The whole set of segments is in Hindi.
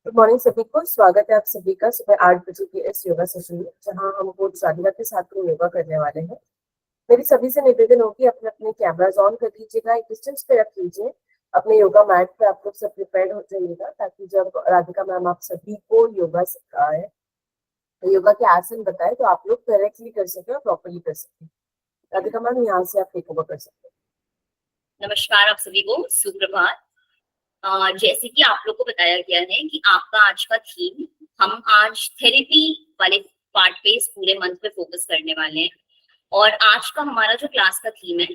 गुड मॉर्निंग सभी को। स्वागत है आप सभी का सुबह 8 बजे के इस योगा सेशन में, जहां हम कोच राधिका के साथ में योगा करने वाले हैं। मेरी सभी से निवेदन होगी, अपने अपने कैमराज ऑन कर लीजिएगा, एक डिस्टेंस पे रख लीजिए। अपने योगा मैट पे आप लोग सब प्रिपेयर्ड हो जाइएगा, ताकि जब राधिका मैम आप सभी को योगा सिखाए, योगा के आसन बताए, तो आप लोग करेक्टली कर सके और प्रॉपरली कर सके। राधिका मैम, यहाँ से आप टेक ओवर कर सकते हैं। नमस्कार आप सभी को, सुप्रभात। जैसे कि आप लोग को बताया गया है कि आपका आज का थीम, हम आज थेरेपी वाले पार्ट पे इस पूरे मंथ पे फोकस करने वाले हैं। और आज का हमारा जो क्लास का थीम है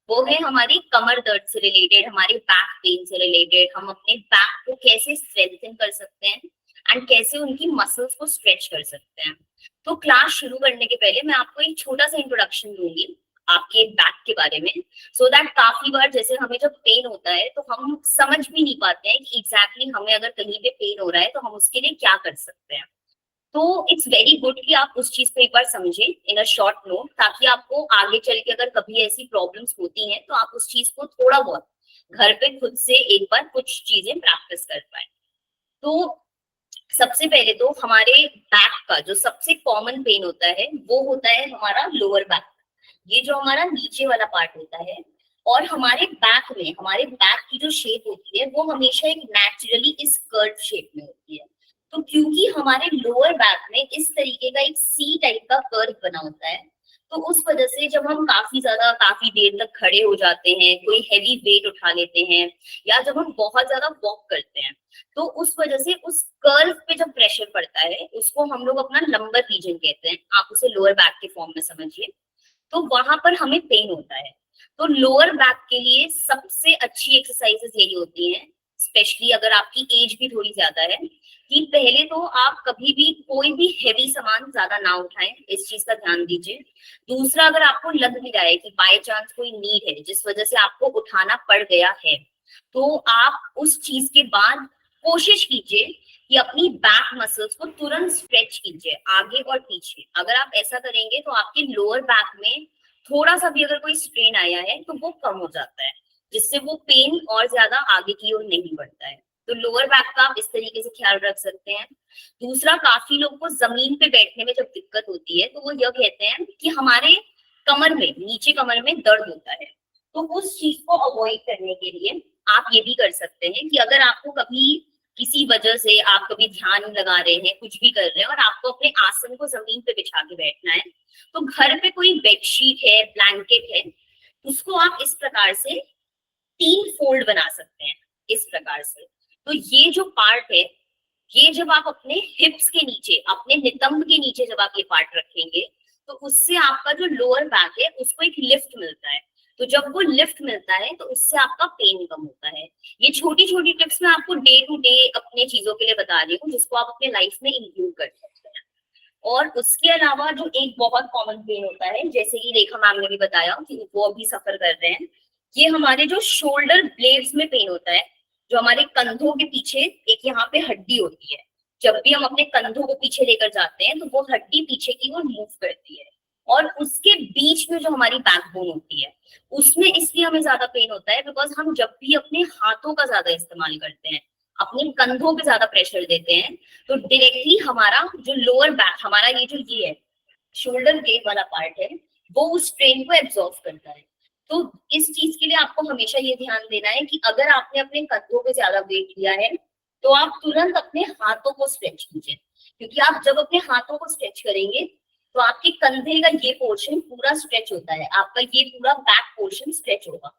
वो है हमारी कमर दर्द से रिलेटेड, हमारे बैक पेन से रिलेटेड। हम अपने बैक को कैसे स्ट्रेंथन कर सकते हैं एंड कैसे उनकी मसल्स को स्ट्रेच कर सकते हैं। तो क्लास शुरू करने के पहले मैं आपको एक छोटा सा इंट्रोडक्शन दूंगी आपके बैक के बारे में, सो दैट काफी बार जैसे हमें जब पेन होता है तो हम समझ भी नहीं पाते हैं कि एग्जैक्टली हमें अगर कहीं पे पेन हो रहा है तो हम उसके लिए क्या कर सकते हैं। तो इट्स वेरी गुड कि आप उस चीज को एक बार समझें इन अ शॉर्ट नोट, ताकि आपको आगे चल के अगर कभी ऐसी प्रॉब्लम्स होती हैं तो आप उस चीज को थोड़ा बहुत घर पे खुद से एक बार कुछ चीजें प्रैक्टिस कर पाए। तो सबसे पहले तो हमारे बैक का जो सबसे कॉमन पेन होता है वो होता है हमारा लोअर बैक। ये जो हमारा नीचे वाला पार्ट होता है, और हमारे बैक में, हमारे बैक की जो शेप होती है वो हमेशा एक नेचुरली इस कर्व शेप में होती है। तो क्योंकि हमारे लोअर बैक में इस तरीके का एक सी टाइप का कर्व बना होता है, तो उस वजह से जब हम काफी देर तक खड़े हो जाते हैं, कोई हैवी वेट उठा लेते हैं, या जब हम बहुत ज्यादा वॉक करते हैं, तो उस वजह से उस कर्व पे जब प्रेशर पड़ता है उसको हम लोग अपना लंबर रीजन कहते हैं। आप उसे लोअर बैक के फॉर्म में समझिए। तो वहां पर हमें पेन होता है। तो लोअर बैक के लिए सबसे अच्छी एक्सरसाइजेस यही होती हैं, स्पेशली अगर आपकी एज भी थोड़ी ज्यादा है, कि पहले तो आप कभी भी कोई भी हैवी सामान ज्यादा ना उठाएं, इस चीज का ध्यान दीजिए। दूसरा, अगर आपको लग भी रहा है कि बाय चांस कोई नीड है जिस वजह से आपको उठाना पड़ गया है, तो आप उस चीज के बाद कोशिश कीजिए कि अपनी बैक मसल्स को तुरंत स्ट्रेच कीजिए आगे और पीछे। अगर आप ऐसा करेंगे तो आपके लोअर बैक में थोड़ा सा भी अगर कोई स्ट्रेन आया है तो वो कम हो जाता है, जिससे वो पेन और ज्यादा आगे की ओर नहीं बढ़ता है। तो लोअर बैक का आप इस तरीके से ख्याल रख सकते हैं। दूसरा, काफी लोगों को जमीन पे बैठने में जब दिक्कत होती है तो वो यह कहते हैं कि हमारे कमर में, नीचे कमर में दर्द होता है। तो उस चीज को अवॉइड करने के लिए आप ये भी कर सकते हैं कि अगर आपको कभी किसी वजह से आप कभी ध्यान लगा रहे हैं, कुछ भी कर रहे हैं, और आपको अपने आसन को जमीन पे बिछा के बैठना है, तो घर पे कोई बेडशीट है, ब्लैंकेट है, उसको आप इस प्रकार से 3 फोल्ड बना सकते हैं, इस प्रकार से। तो ये जो पार्ट है, ये जब आप अपने हिप्स के नीचे, अपने नितंब के नीचे जब आप ये पार्ट रखेंगे, तो उससे आपका जो लोअर बैक है उसको एक लिफ्ट मिलता है। तो जब वो लिफ्ट मिलता है तो उससे आपका पेन कम होता है। ये छोटी छोटी टिप्स मैं आपको डे टू डे अपने चीजों के लिए बता रही हूँ, जिसको आप अपने लाइफ में इंक्लूड कर सकते हैं। और उसके अलावा जो एक बहुत कॉमन पेन होता है, जैसे कि रेखा मैम ने भी बताया कि वो अभी सफर कर रहे हैं, ये हमारे जो शोल्डर ब्लेड्स में पेन होता है। जो हमारे कंधों के पीछे एक यहाँ पे हड्डी होती है, जब भी हम अपने कंधों को पीछे लेकर जाते हैं तो वो हड्डी पीछे की ओर मूव करती है, और उसके बीच में जो हमारी बैकबोन होती है उसमें इसलिए हमें ज्यादा पेन होता है, बिकॉज हम जब भी अपने हाथों का ज्यादा इस्तेमाल करते हैं, अपने कंधों पे ज्यादा प्रेशर देते हैं, तो डायरेक्टली हमारा जो लोअर बैक, हमारा ये है शोल्डर ब्लेड वाला पार्ट है, वो उस स्ट्रेन को एब्जॉर्व करता है। तो इस चीज के लिए आपको हमेशा ये ध्यान देना है कि अगर आपने अपने कंधों पे ज्यादा वेट लिया है तो आप तुरंत अपने हाथों को स्ट्रेच कीजिए, क्योंकि आप जब अपने हाथों को स्ट्रेच करेंगे तो आपके कंधे का ये पोर्शन पूरा स्ट्रेच होता है, आपका ये पूरा बैक पोर्शन स्ट्रेच होगा,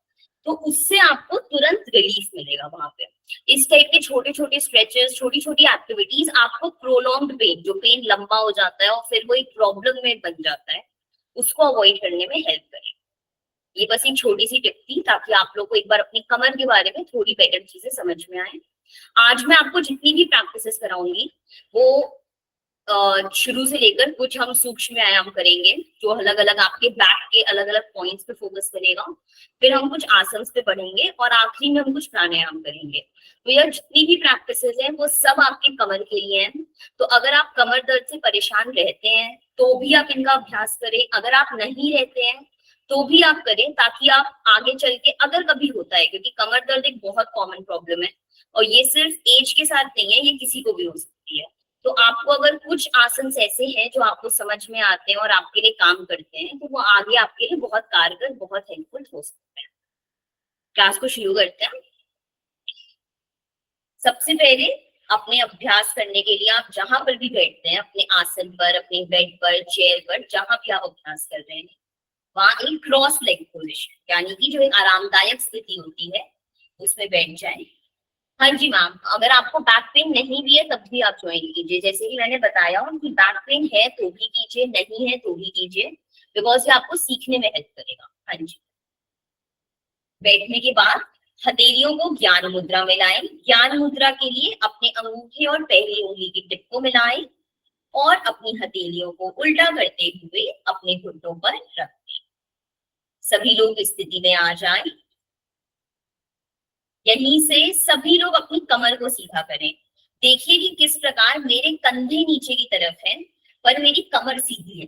तो उससे आपको तुरंत रिलीफ मिलेगा वहां पे। इस टाइप के छोटे छोटे स्ट्रेचेस, छोटी छोटी एक्टिविटीज आपको प्रोलॉन्ग्ड पेन, जो पेन लंबा हो जाता है और फिर वो एक प्रॉब्लम में बन जाता है, उसको अवॉइड करने में हेल्प करें। ये बस एक छोटी सी टिप थी, ताकि आप लोग को एक बार अपनी कमर के बारे में थोड़ी बेटर चीजें समझ में आए। आज मैं आपको जितनी भी प्रैक्टिसेस कराऊंगी वो शुरू से लेकर कुछ हम सूक्ष्म व्यायाम करेंगे, जो अलग अलग आपके बैक के अलग अलग पॉइंट्स पे फोकस करेगा। फिर हम कुछ आसन्स पे पढ़ेंगे और आखिरी में हम कुछ प्राणायाम करेंगे। तो यह जितनी भी प्रैक्टिसेस हैं वो सब आपके कमर के लिए हैं। तो अगर आप कमर दर्द से परेशान रहते हैं तो भी आप इनका अभ्यास करें, अगर आप नहीं रहते हैं तो भी आप करें, ताकि आप आगे चल के, अगर कभी होता है, क्योंकि कमर दर्द एक बहुत कॉमन प्रॉब्लम है, और ये सिर्फ एज के साथ नहीं है, ये किसी को भी हो सकती है। तो आपको अगर कुछ आसन ऐसे हैं जो आपको समझ में आते हैं और आपके लिए काम करते हैं, तो वो आगे आपके लिए बहुत कारगर, बहुत हेल्पफुल हो सकते हैं। क्लास को शुरू करते हैं। सबसे पहले अपने अभ्यास करने के लिए आप जहां पर भी बैठते हैं, अपने आसन पर, अपने बेड पर, चेयर पर, जहां भी आप अभ्यास कर रहे हैं, वहां एक क्रॉस लेग पोजिशन यानी कि जो एक आरामदायक स्थिति होती है उसमें बैठ जाए। हाँ जी मैम, अगर आपको बैक पेन नहीं भी है तब भी आप ज्वाइन कीजिए। जैसे कि मैंने बताया कि बैक पेन है तो भी कीजिए, नहीं है तो भी कीजिए, बिकॉज ये आपको सीखने में हेल्प करेगा। हाँ जी। बैठने के बाद हथेलियों को ज्ञान मुद्रा में लाएं। ज्ञान मुद्रा के लिए अपने अंगूठे और पहली उंगली की टिप को मिलाएं और अपनी हथेलियों को उल्टा करते हुए अपने घुटनों पर रख दें। सभी लोग इस स्थिति में आ जाएं। यहीं से सभी लोग अपनी कमर को सीधा करें। देखिए कि किस प्रकार मेरे कंधे नीचे की तरफ हैं पर मेरी कमर सीधी है।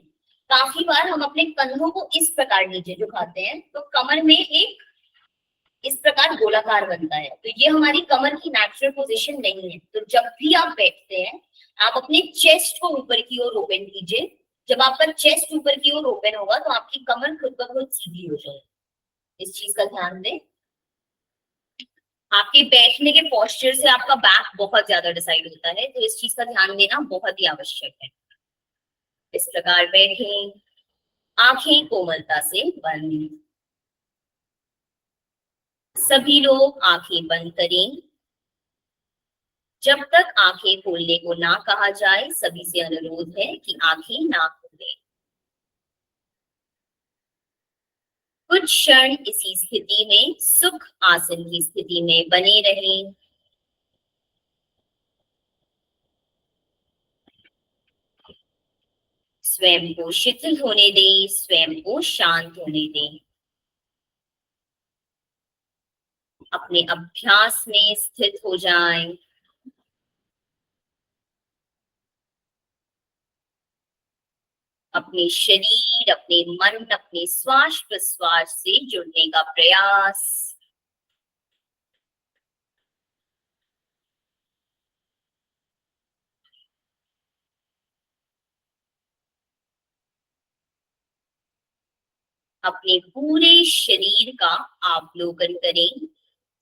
काफी बार हम अपने कंधों को इस प्रकार नीचे झुकाते हैं तो कमर में एक इस प्रकार गोलाकार बनता है, तो ये हमारी कमर की नेचुरल पोजीशन नहीं है। तो जब भी आप बैठते हैं आप अपने चेस्ट को ऊपर की ओर ओपन कीजिए। जब आपका चेस्ट ऊपर की ओर ओपन होगा तो आपकी कमर खुद ब खुद सीधी हो जाएगी। इस चीज का ध्यान दें। आपके बैठने के पोस्चर से आपका बैक बहुत ज्यादा डिसाइड होता है, तो इस चीज का ध्यान देना बहुत ही आवश्यक है। इस प्रकार बैठें, आंखें कोमलता से बंद। सभी लोग आंखें बंद करें। जब तक आंखें खोलने को ना कहा जाए सभी से अनुरोध है कि आंखें ना खोलें। कुछ क्षण इसी स्थिति में, सुख आसन की स्थिति में बने रहें। स्वयं को शिथिल होने दें, स्वयं को शांत होने दें। अपने अभ्यास में स्थित हो जाएं। अपने शरीर, अपने मन, अपने श्वास प्रश्वास से जुड़ने का प्रयास। अपने पूरे शरीर का अवलोकन करें।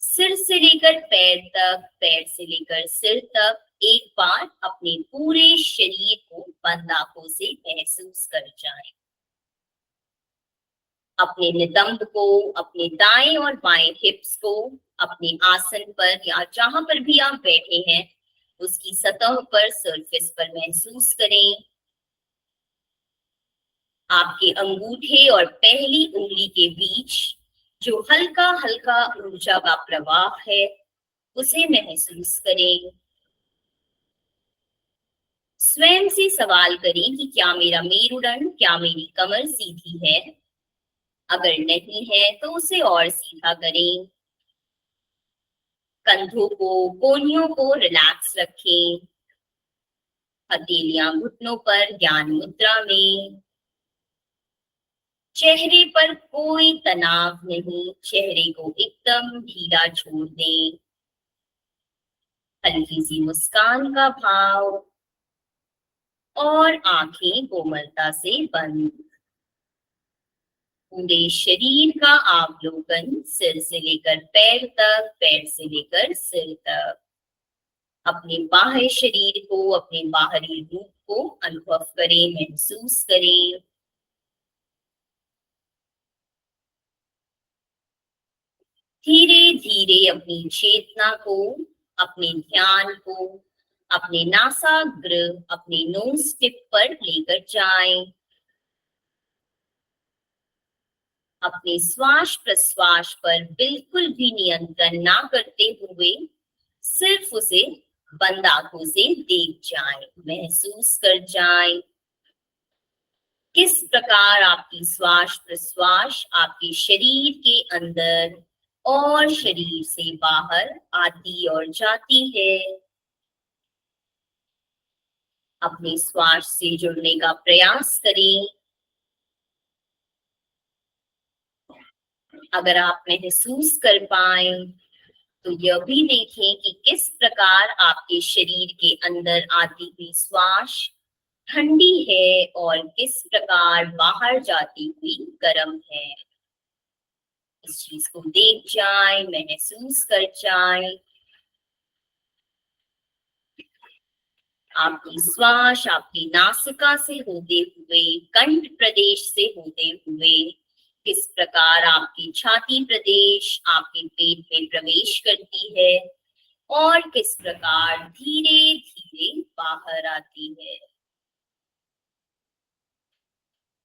सिर से लेकर पैर तक, पैर से लेकर सिर तक एक बार अपने पूरे शरीर को बंद आंखों से महसूस कर जाएं। अपने नितंब को, अपने दाएं और बाएं हिप्स को अपने आसन पर या जहां पर भी आप बैठे हैं उसकी सतह पर, सरफेस पर महसूस करें। आपके अंगूठे और पहली उंगली के बीच जो हल्का हल्का ऊर्जा का प्रवाह है उसे महसूस करें। स्वयं से सवाल करें कि क्या मेरा मेरुदंड, क्या मेरी कमर सीधी है। अगर नहीं है तो उसे और सीधा करें। कंधों को, कोहनियों को रिलैक्स रखें। हथेलियां घुटनों पर ज्ञान मुद्रा में। चेहरे पर कोई तनाव नहीं, चेहरे को एकदम ढीला छोड़ दें। हल्की सी मुस्कान का भाव और आंखें कोमलता से बंद। पूरे शरीर का अवलोकन, सिर से लेकर पैर तक, पैर से लेकर सिर तक। अपने बाह्य शरीर को, अपने बाहरी रूप को अनुभव करें, महसूस करें। धीरे धीरे अपनी चेतना को, अपने ध्यान को अपने नासाग्र, अपने नोज टिप पर लेकर जाएं। अपने श्वास प्रश्वास पर बिल्कुल भी नियंत्रण ना करते हुए सिर्फ उसे बंद आंखों से देख जाएं, महसूस कर जाएं किस प्रकार आपकी श्वास प्रश्वास आपके शरीर के अंदर और शरीर से बाहर आती और जाती है। अपने श्वास से जुड़ने का प्रयास करें। अगर आप महसूस कर पाए तो यह भी देखें कि किस प्रकार आपके शरीर के अंदर आती हुई श्वास ठंडी है और किस प्रकार बाहर जाती हुई गर्म है। इस चीज को देख जाए, महसूस कर जाए। आपकी श्वास आपकी नासिका से होते हुए, कंठ प्रदेश से होते हुए किस प्रकार आपकी छाती प्रदेश आपके पेट में प्रवेश करती है और किस प्रकार धीरे धीरे बाहर आती है।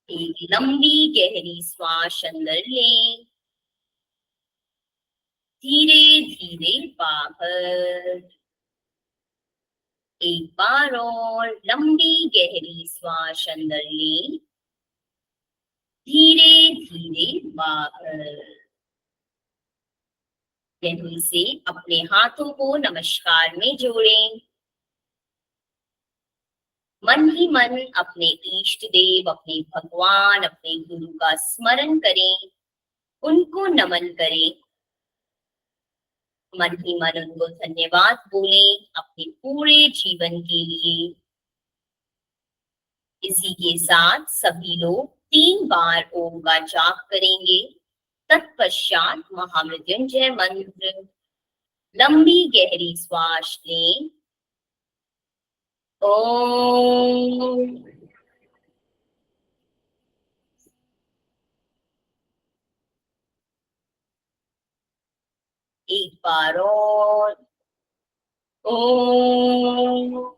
एक लंबी गहरी श्वास अंदर लें, धीरे धीरे बाहर। एक बार और लंबी गहरी श्वास अंदर लें, धीरे धीरे बाहर। यहीं से अपने हाथों को नमस्कार में जोड़ें। मन ही मन अपने इष्ट देव, अपने भगवान, अपने गुरु का स्मरण करें, उनको नमन करें। मन ही मन उनको धन्यवाद बोलें अपने पूरे जीवन के लिए। इसी के साथ सभी लोग 3 बार ओम का जाप करेंगे। तत्पश्चात महामृत्युंजय मंत्र। लंबी गहरी श्वास लें। ओम। एक बार और। ओम।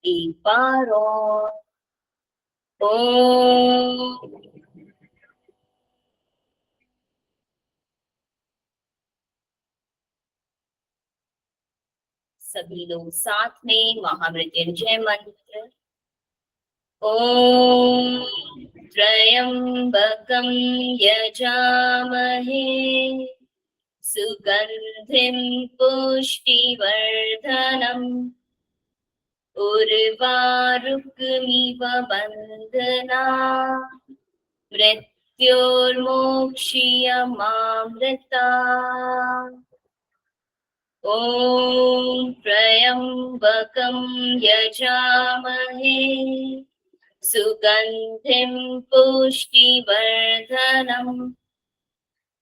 एक बार और। ओम। सभी लोग साथ में महामृत्युंजय मंत्र। ओम त्र्यंबकं यजामहे सुगंधिं पुष्टिवर्धनम् उर्वारुकमिव बन्धना मृत्योर्मोक्षीयमामृता। ॐ त्र्यंबकं यजामहे सुगंधिं पुष्टिवर्धनम्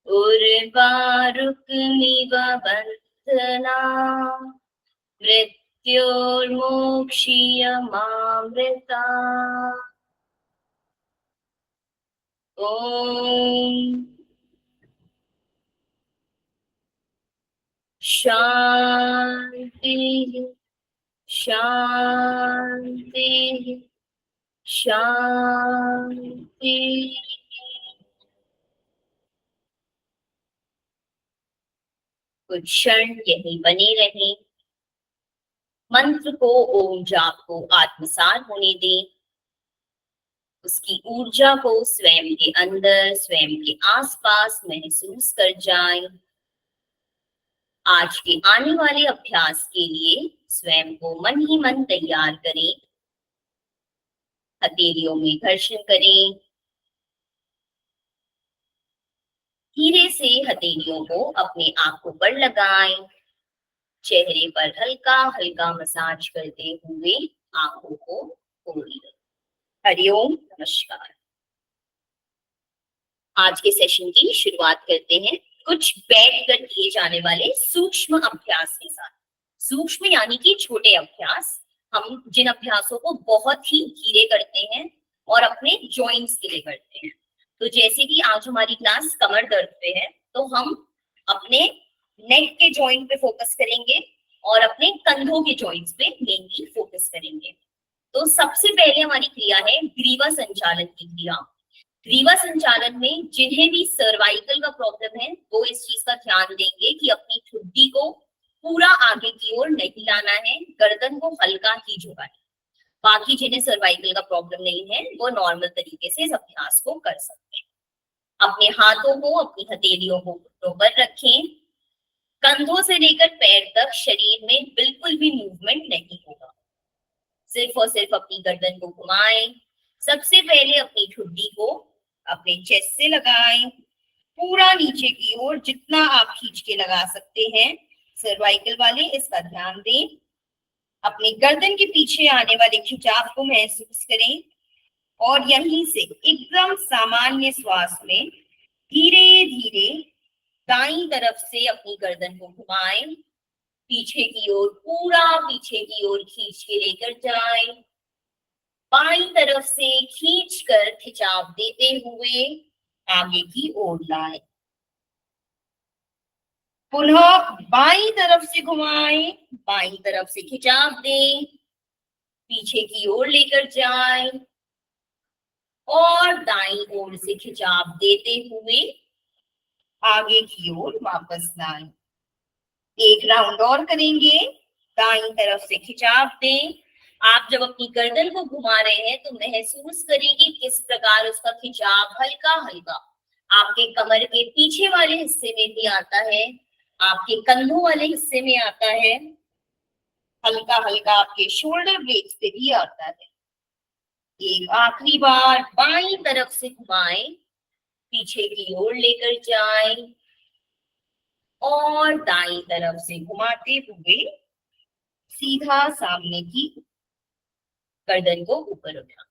उर्वारुकमिव बन्धना मृत्योर्मोक्षीयमामृता। ॐ शांति शांति शांति। कुछ क्षण यहीं बने रहें। मंत्र को, ओम जाप को आत्मसात होने दें। उसकी ऊर्जा को स्वयं के अंदर, स्वयं के आसपास महसूस कर जाएं। आज के आने वाले अभ्यास के लिए स्वयं को मन ही मन तैयार करें। हथेलियों में घर्षण करें। धीरे से हथेलियों को अपने आंखों पर लगाएं। चेहरे पर हल्का हल्का मसाज करते हुए आंखों को खोलें। हरिओम, नमस्कार। आज के सेशन की शुरुआत करते हैं कुछ बैठकर किए जाने वाले सूक्ष्म अभ्यास के साथ। सूक्ष्म यानी कि छोटे अभ्यास। हम जिन अभ्यासों को बहुत ही धीरे करते हैं और अपने जॉइंट्स के लिए करते हैं। तो जैसे कि आज हमारी क्लास कमर दर्द पे है, तो हम अपने नेक के जॉइंट पे फोकस करेंगे और अपने कंधों के जॉइंट्स पे मेनली फोकस करेंगे। तो सबसे पहले हमारी क्रिया है ग्रीवा संचालन की क्रिया। ग्रीवा संचालन में जिन्हें भी सर्वाइकल का प्रॉब्लम है वो इस चीज का ध्यान देंगे कि अपनी ठुड्डी को पूरा आगे की ओर नहीं लाना है, गर्दन को हल्का ही झुकाएं। बाकी जिन्हें सर्वाइकल का प्रॉब्लम नहीं है वो नॉर्मल तरीके से इस अभ्यास को कर सकते हैं। अपने हाथों को, अपनी हथेलियों को घुटनों पर रखें। कंधों से लेकर पैर तक शरीर में बिल्कुल भी मूवमेंट नहीं होगा। सिर्फ और सिर्फ अपनी गर्दन को घुमाएं, सबसे पहले अपनी ठुड्डी को अपने चेस्ट से लगाएं, पूरा नीचे की ओर जितना आप खींच के लगा सकते हैं। सर्वाइकल वाले इसका ध्यान दें। अपनी गर्दन के पीछे आने वाले खिंचाव को महसूस करें और यहीं से एकदम सामान्य श्वास में धीरे धीरे दाईं तरफ से अपनी गर्दन को घुमाएं, पीछे की ओर, पूरा पीछे की ओर खींच के लेकर जाएं, बाईं तरफ से खींचकर खिंचाव देते हुए आगे की ओर लाएं, पुनः बाईं तरफ से घुमाएं, बाईं तरफ से खिंचाव दें, पीछे की ओर लेकर जाएं और दाईं ओर से खिंचाव देते हुए आगे की ओर वापस लाएं। एक राउंड और करेंगे। दाईं तरफ से खिंचाव दें। आप जब अपनी गर्दन को घुमा रहे हैं तो महसूस करें कि किस प्रकार उसका खिंचाव हल्का हल्का आपके कमर के पीछे वाले हिस्से में भी आता है, आपके कंधों वाले हिस्से में आता है, हल्का हल्का आपके शोल्डर ब्लेड्स पे भी आता है। एक आखिरी बार बाईं तरफ से घुमाएं, पीछे की ओर लेकर जाएं और दाईं तरफ से घुमाते हुए सीधा सामने की गर्दन को ऊपर उठा।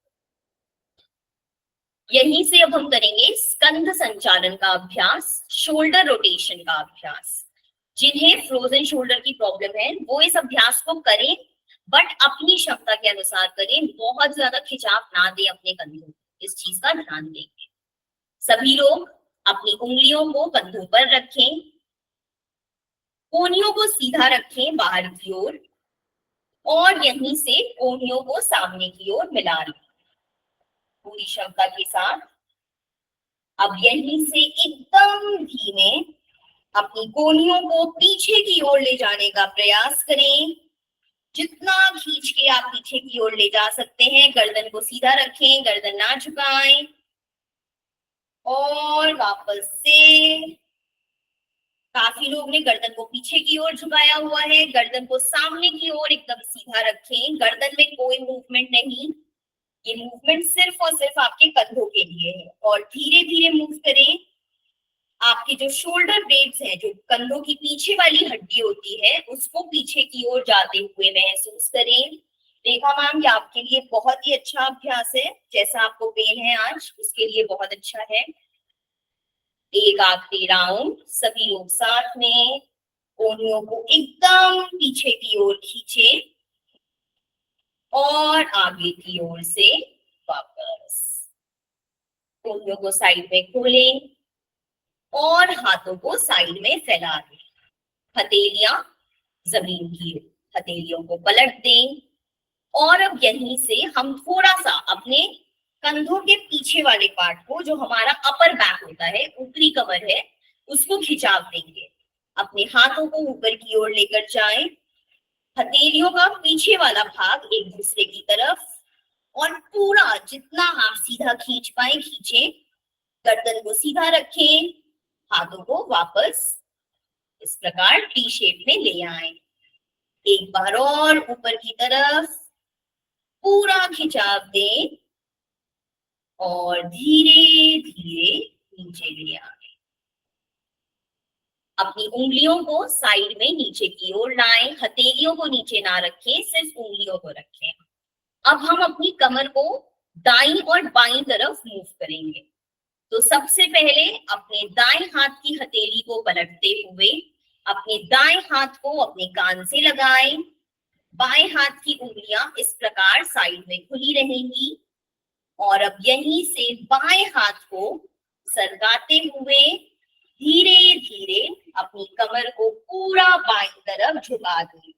यहीं से अब हम करेंगे स्कंध संचालन का अभ्यास, शोल्डर रोटेशन का अभ्यास। जिन्हें फ्रोजन शोल्डर की प्रॉब्लम है वो इस अभ्यास को करें, बट अपनी क्षमता के अनुसार करें। बहुत ज्यादा खिंचाव ना दें अपने कंधों, इस चीज का ध्यान देंगे। सभी लोग अपनी उंगलियों को कंधों पर रखें, कोहनियों को सीधा रखें बाहर की ओर और यहीं से कोहनियों को सामने की ओर मिला लें पूरी क्षमता के साथ। अब यहीं से एकदम धीमे अपनी कोहनियों को पीछे की ओर ले जाने का प्रयास करें। जितना खींच के आप पीछे की ओर ले जा सकते हैं। गर्दन को सीधा रखें, गर्दन ना झुकाएं और वापस से काफी लोग ने गर्दन को पीछे की ओर झुकाया हुआ है। गर्दन को सामने की ओर एकदम सीधा रखें, गर्दन में कोई मूवमेंट नहीं। ये मूवमेंट सिर्फ और सिर्फ आपके कंधों के लिए है और धीरे धीरे मूव करें। आपके जो शोल्डर ब्लेड्स हैं, जो कंधों की पीछे वाली हड्डी होती है, उसको पीछे की ओर जाते हुए महसूस करें। रेखा मैम, ये आपके लिए बहुत ही अच्छा अभ्यास है। जैसा आपको पेन है आज, उसके लिए बहुत अच्छा है। एक आखिरी राउंड, सभी लोग साथ में कोहनियों को एकदम पीछे की ओर खींचे और आगे की ओर से वापस। कोहनियों को साइड में खोलें और हाथों को साइड में फैला दें। हथेलियां जमीन की, हथेलियों को पलट दें और अब यहीं से हम थोड़ा सा अपने कंधों के पीछे वाले पार्ट को, जो हमारा अपर बैक होता है, ऊपरी कमर है, उसको खिंचाव देंगे। अपने हाथों को ऊपर की ओर लेकर जाएं, हथेलियों का पीछे वाला भाग एक दूसरे की तरफ और पूरा जितना आप सीधा खींच पाए खींचें। गर्दन को सीधा रखें, हाथों को वापस इस प्रकार टी शेप में ले आए। एक बार और ऊपर की तरफ पूरा खिंचाव दें और धीरे धीरे नीचे ले आए। अपनी उंगलियों को साइड में नीचे की ओर लाएं, हथेलियों को नीचे ना रखें, सिर्फ उंगलियों को रखें। अब हम अपनी कमर को दाईं और बाईं तरफ मूव करेंगे। तो सबसे पहले अपने दाएं हाथ की हथेली को पलटते हुए अपने दाएं हाथ को अपने कान से लगाएं। बाएं हाथ की उंगलियां इस प्रकार साइड में खुली रहेंगी और अब यहीं से बाएं हाथ को सरकाते हुए धीरे धीरे अपनी कमर को पूरा बाईं तरफ झुका दें।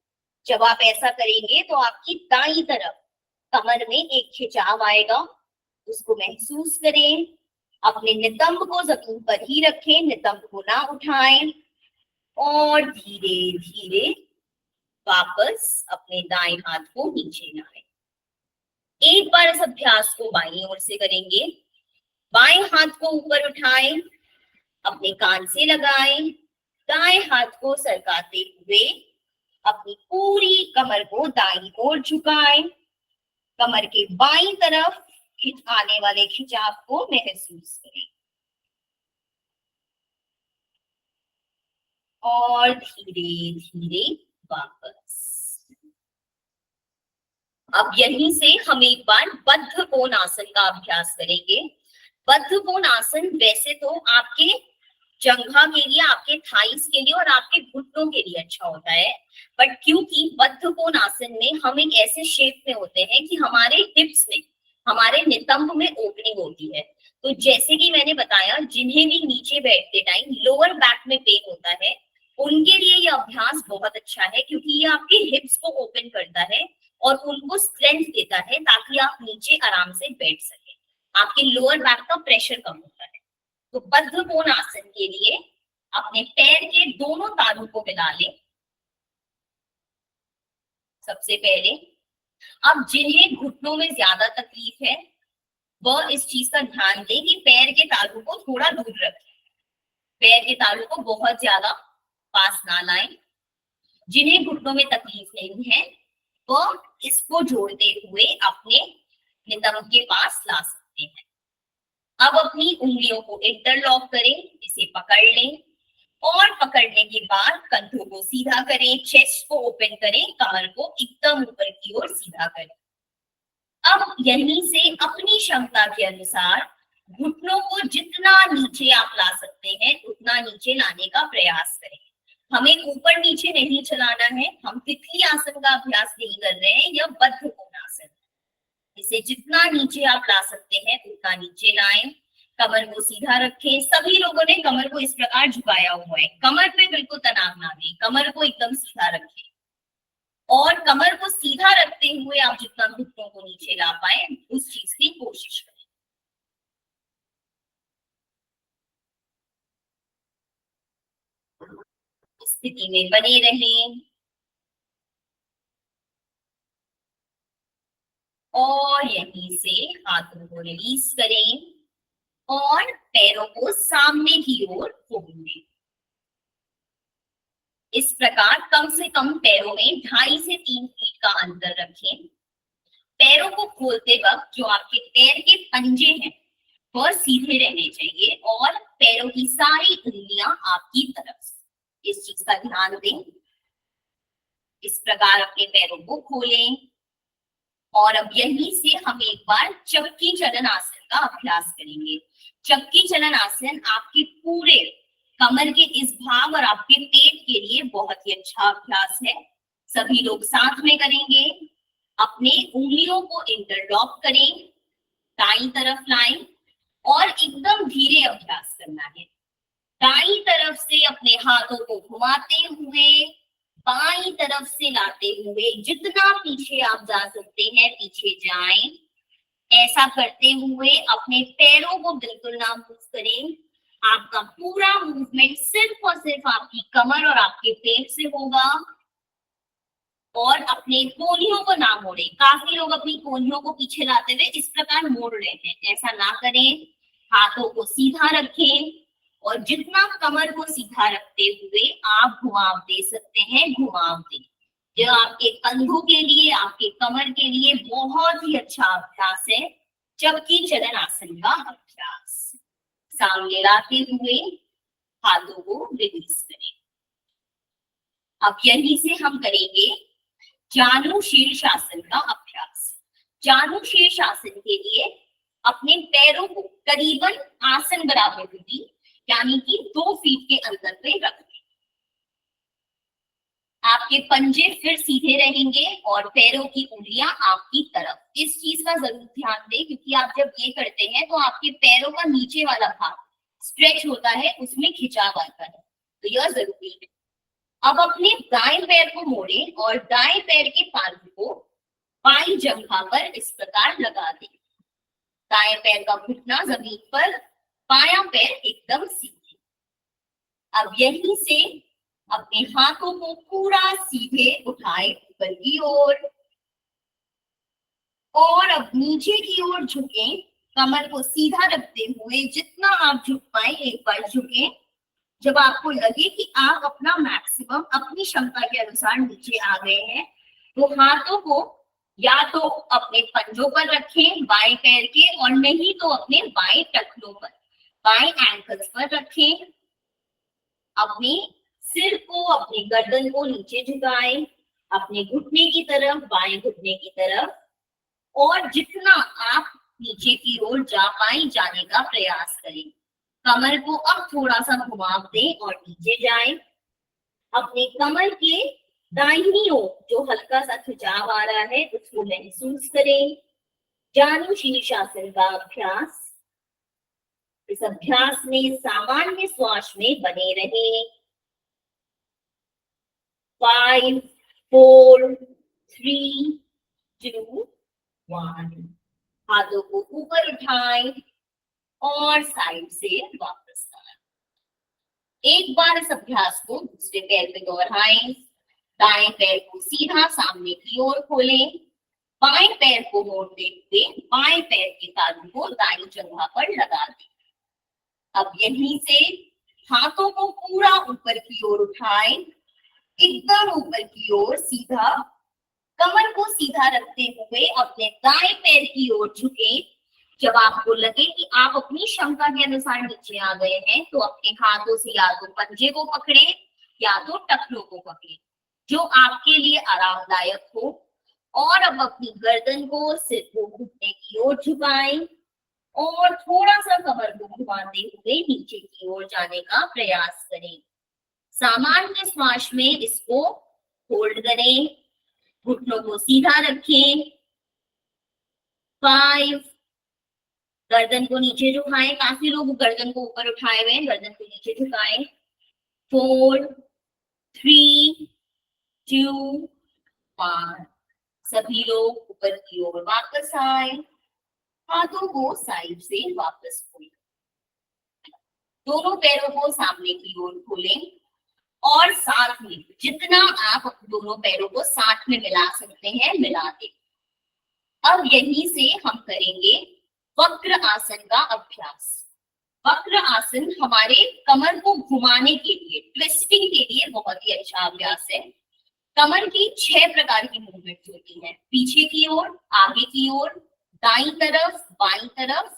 जब आप ऐसा करेंगे तो आपकी दाईं तरफ कमर में एक खिंचाव आएगा, उसको महसूस करें। अपने नितंब को जमीन पर ही रखें, नितंब को ना उठाएं और धीरे धीरे वापस अपने दाएं हाथ को नीचे लाएं। एक बार इस अभ्यास को बाईं ओर से करेंगे। बाएं हाथ को ऊपर उठाएं, अपने कान से लगाएं, दाएं हाथ को सरकाते हुए अपनी पूरी कमर को दाईं ओर झुकाएं। कमर के बाईं तरफ आने वाले खिंचाव को महसूस करें और धीरे धीरे वापस। अब यहीं से हम एक बार बद्ध कोणासन का अभ्यास करेंगे। बद्ध कोणासन वैसे तो आपके जंघा के लिए, आपके थाइस के लिए और आपके घुटनों के लिए अच्छा होता है, बट क्योंकि बद्ध कोणासन में हम एक ऐसे शेप में होते हैं कि हमारे हिप्स में, हमारे नितंब में ओपनिंग होती है। तो जैसे कि मैंने बताया, जिन्हें भी नीचे बैठते टाइम लोअर बैक में पेन होता है, उनके लिए यह अभ्यास बहुत अच्छा है, क्योंकि ये आपके हिप्स को ओपन करता है और उनको स्ट्रेंथ देता है, ताकि आप नीचे आराम से बैठ सके। आपके लोअर बैक का प्रेशर कम होता है। तो बद्ध कोणासन के लिए अपने पैर के दोनों तालू को मिला लें सबसे पहले। अब जिन्हें घुटनों में ज्यादा तकलीफ है, वह इस चीज का ध्यान दें कि पैर के तालू को थोड़ा दूर रखें, पैर के तालू को बहुत ज्यादा पास ना लाएं। जिन्हें घुटनों में तकलीफ नहीं है, वह इसको जोड़ते हुए अपने नितंब के पास ला सकते हैं। अब अपनी उंगलियों को इंटरलॉक करें, इसे पकड़ लें और पकड़ने के बाद कंधों को सीधा करें, चेस्ट को ओपन करें, कमर को एकदम ऊपर की ओर सीधा करें। अब यहीं से अपनी क्षमता के अनुसार घुटनों को जितना नीचे आप ला सकते हैं उतना नीचे लाने का प्रयास करें। हमें ऊपर नीचे नहीं चलाना है, हम तितली आसन का अभ्यास नहीं कर रहे हैं, यह बद्ध कोणासन। इसे जितना नीचे आप ला सकते हैं उतना नीचे लाएं, कमर को सीधा रखें। सभी लोगों ने कमर को इस प्रकार झुकाया हुआ है, कमर पे बिल्कुल तनाव ना दें, कमर को एकदम सीधा रखें और कमर को सीधा रखते हुए आप जितना घुटनों को नीचे ला पाए उस चीज की कोशिश करें। स्थिति में बने रहें और यहीं से हाथों को रिलीज करें और पैरों को सामने की ओर खोल दें। इस प्रकार कम से कम पैरों में 2.5 से 3 फीट का अंतर रखें। पैरों को खोलते वक्त जो आपके पैर के पंजे हैं वह सीधे रहने चाहिए और पैरों की सारी उंगलियां आपकी तरफ, इस चीज का ध्यान दें। इस प्रकार अपने पैरों को खोलें और अब यहीं से हम एक बार चक्की चलन आसन का अभ्यास करेंगे। चक्की चलन आसन आपके पूरे कमर के इस भाग और आपके पेट के लिए बहुत ही अच्छा अभ्यास है। सभी लोग साथ में करेंगे। अपने उंगलियों को इंटरलॉक करें, दाईं तरफ लाएं और एकदम धीरे अभ्यास करना है। दाईं तरफ से अपने हाथों को घुमाते हुए बाईं तरफ से लाते हुए जितना पीछे आप जा सकते हैं पीछे जाएं। ऐसा करते हुए अपने पैरों को बिल्कुल ना मूव करें। आपका पूरा मूवमेंट सिर्फ और सिर्फ आपकी कमर और आपके पेट से होगा और अपने कोहनियों को ना मोड़े। काफी लोग अपनी कोहनियों को पीछे लाते हुए इस प्रकार मोड़ रहे हैं, ऐसा ना करें। हाथों को सीधा रखें और जितना कमर को सीधा रखते हुए आप घुमाव दे सकते हैं घुमाव दें। जो आपके कंधों के लिए, आपके कमर के लिए बहुत ही अच्छा अभ्यास है चक्की चलन आसन का अभ्यास। सामने लाते हुए हाथों को रिलीज करें। अब यहीं से हम करेंगे जानु शीर्षासन का अभ्यास। जानु शीर्षासन के लिए अपने पैरों को करीबन आसन बराबर दूरी यानी कि 2 फीट के अंदर पे रखें। आपके पंजे फिर सीधे रहेंगे और पैरों की उंगलियां आपकी तरफ। इस चीज का जरूर ध्यान दें क्योंकि आप जब ये करते हैं तो आपके पैरों का नीचे वाला भाग स्ट्रेच होता है, उसमें खिंचाव आता है, तो यह जरूरी है। अब अपने दाएं पैर को मोड़ें और दाएं पैर के तालू को बाईं जंघा पर इस प्रकार लगा दें। दाएं पैर का घुटना जमीन पर, बायां पैर एकदम सीधे। अब यहीं से अपने हाथों को पूरा सीधे उठाए ऊपर की ओर और अब नीचे की ओर झुकें। कमर को सीधा रखते हुए जितना आप झुक पाए एक बार झुकें। जब आपको लगे कि आप अपना मैक्सिमम अपनी क्षमता के अनुसार नीचे आ गए हैं तो हाथों को या तो अपने पंजों पर रखें बाएं पैर के, और नहीं तो अपने बाएं टखनों पर, बाएं एंकल्स पर रखें। अपने सिर को, अपनी गर्दन को नीचे झुकाएं, अपने घुटने की तरफ, बाएं घुटने की तरफ, और जितना आप नीचे की ओर जा पाए जाने का प्रयास करें। कमर को अब थोड़ा सा घुमाव दें और नीचे जाएं। अपने कमर के दाहिनी ओर जो हल्का सा खिंचाव आ रहा है उसको महसूस करें। जानु शीर्षासन का अभ्यास, इस अभ्यास में सामान्य श्वास में बने रहें। 5, 4, 3, 2, 1। हाथों को ऊपर उठाएं और साइड से वापस आए। एक बार इस अभ्यास को दूसरे पैर पे दोहराएं। दाएं पैर को सीधा सामने की ओर खोलें। बाएं पैर को मोड़ते हुए बाएं पैर के तालू को दाईं जगह पर लगा दें। अब यहीं से हाथों को पूरा ऊपर की ओर उठाएं, एकदम ऊपर की ओर सीधा। कमर को सीधा रखते हुए अपने दाएं पैर की ओर झुकें। जब आपको लगे कि आप अपनी क्षमता के अनुसार नीचे आ गए हैं तो अपने हाथों से या तो पंजे को पकड़ें या तो टखनों को पकड़ें, जो आपके लिए आरामदायक हो। और अब अपनी गर्दन को, सिर को घुटने की ओर झुकाएं और थोड़ा सा कमर को घुमाते हुए नीचे की ओर जाने का प्रयास करें। सामान्य श्वास में इसको होल्ड करें। घुटनों को सीधा रखें। 5, गर्दन को नीचे झुकाएं। काफी लोग गर्दन को ऊपर उठाए हुए हैं, गर्दन को नीचे झुकाएं। 4, 3, 2, 1। सभी लोग ऊपर की ओर वापस आए। हाथों को साइड से वापस खोलें। दोनों पैरों को सामने की ओर खोलें और साथ में जितना आप दोनों पैरों को साथ में मिला सकते हैं मिला दें। अब यहीं से हम करेंगे वक्र आसन का अभ्यास। वक्र आसन हमारे कमर को घुमाने के लिए, ट्विस्टिंग के लिए बहुत ही अच्छा अभ्यास है। कमर की 6 प्रकार की मूवमेंट होती है। पीछे की ओर, आगे की ओर, दाईं तरफ, बाईं तरफ,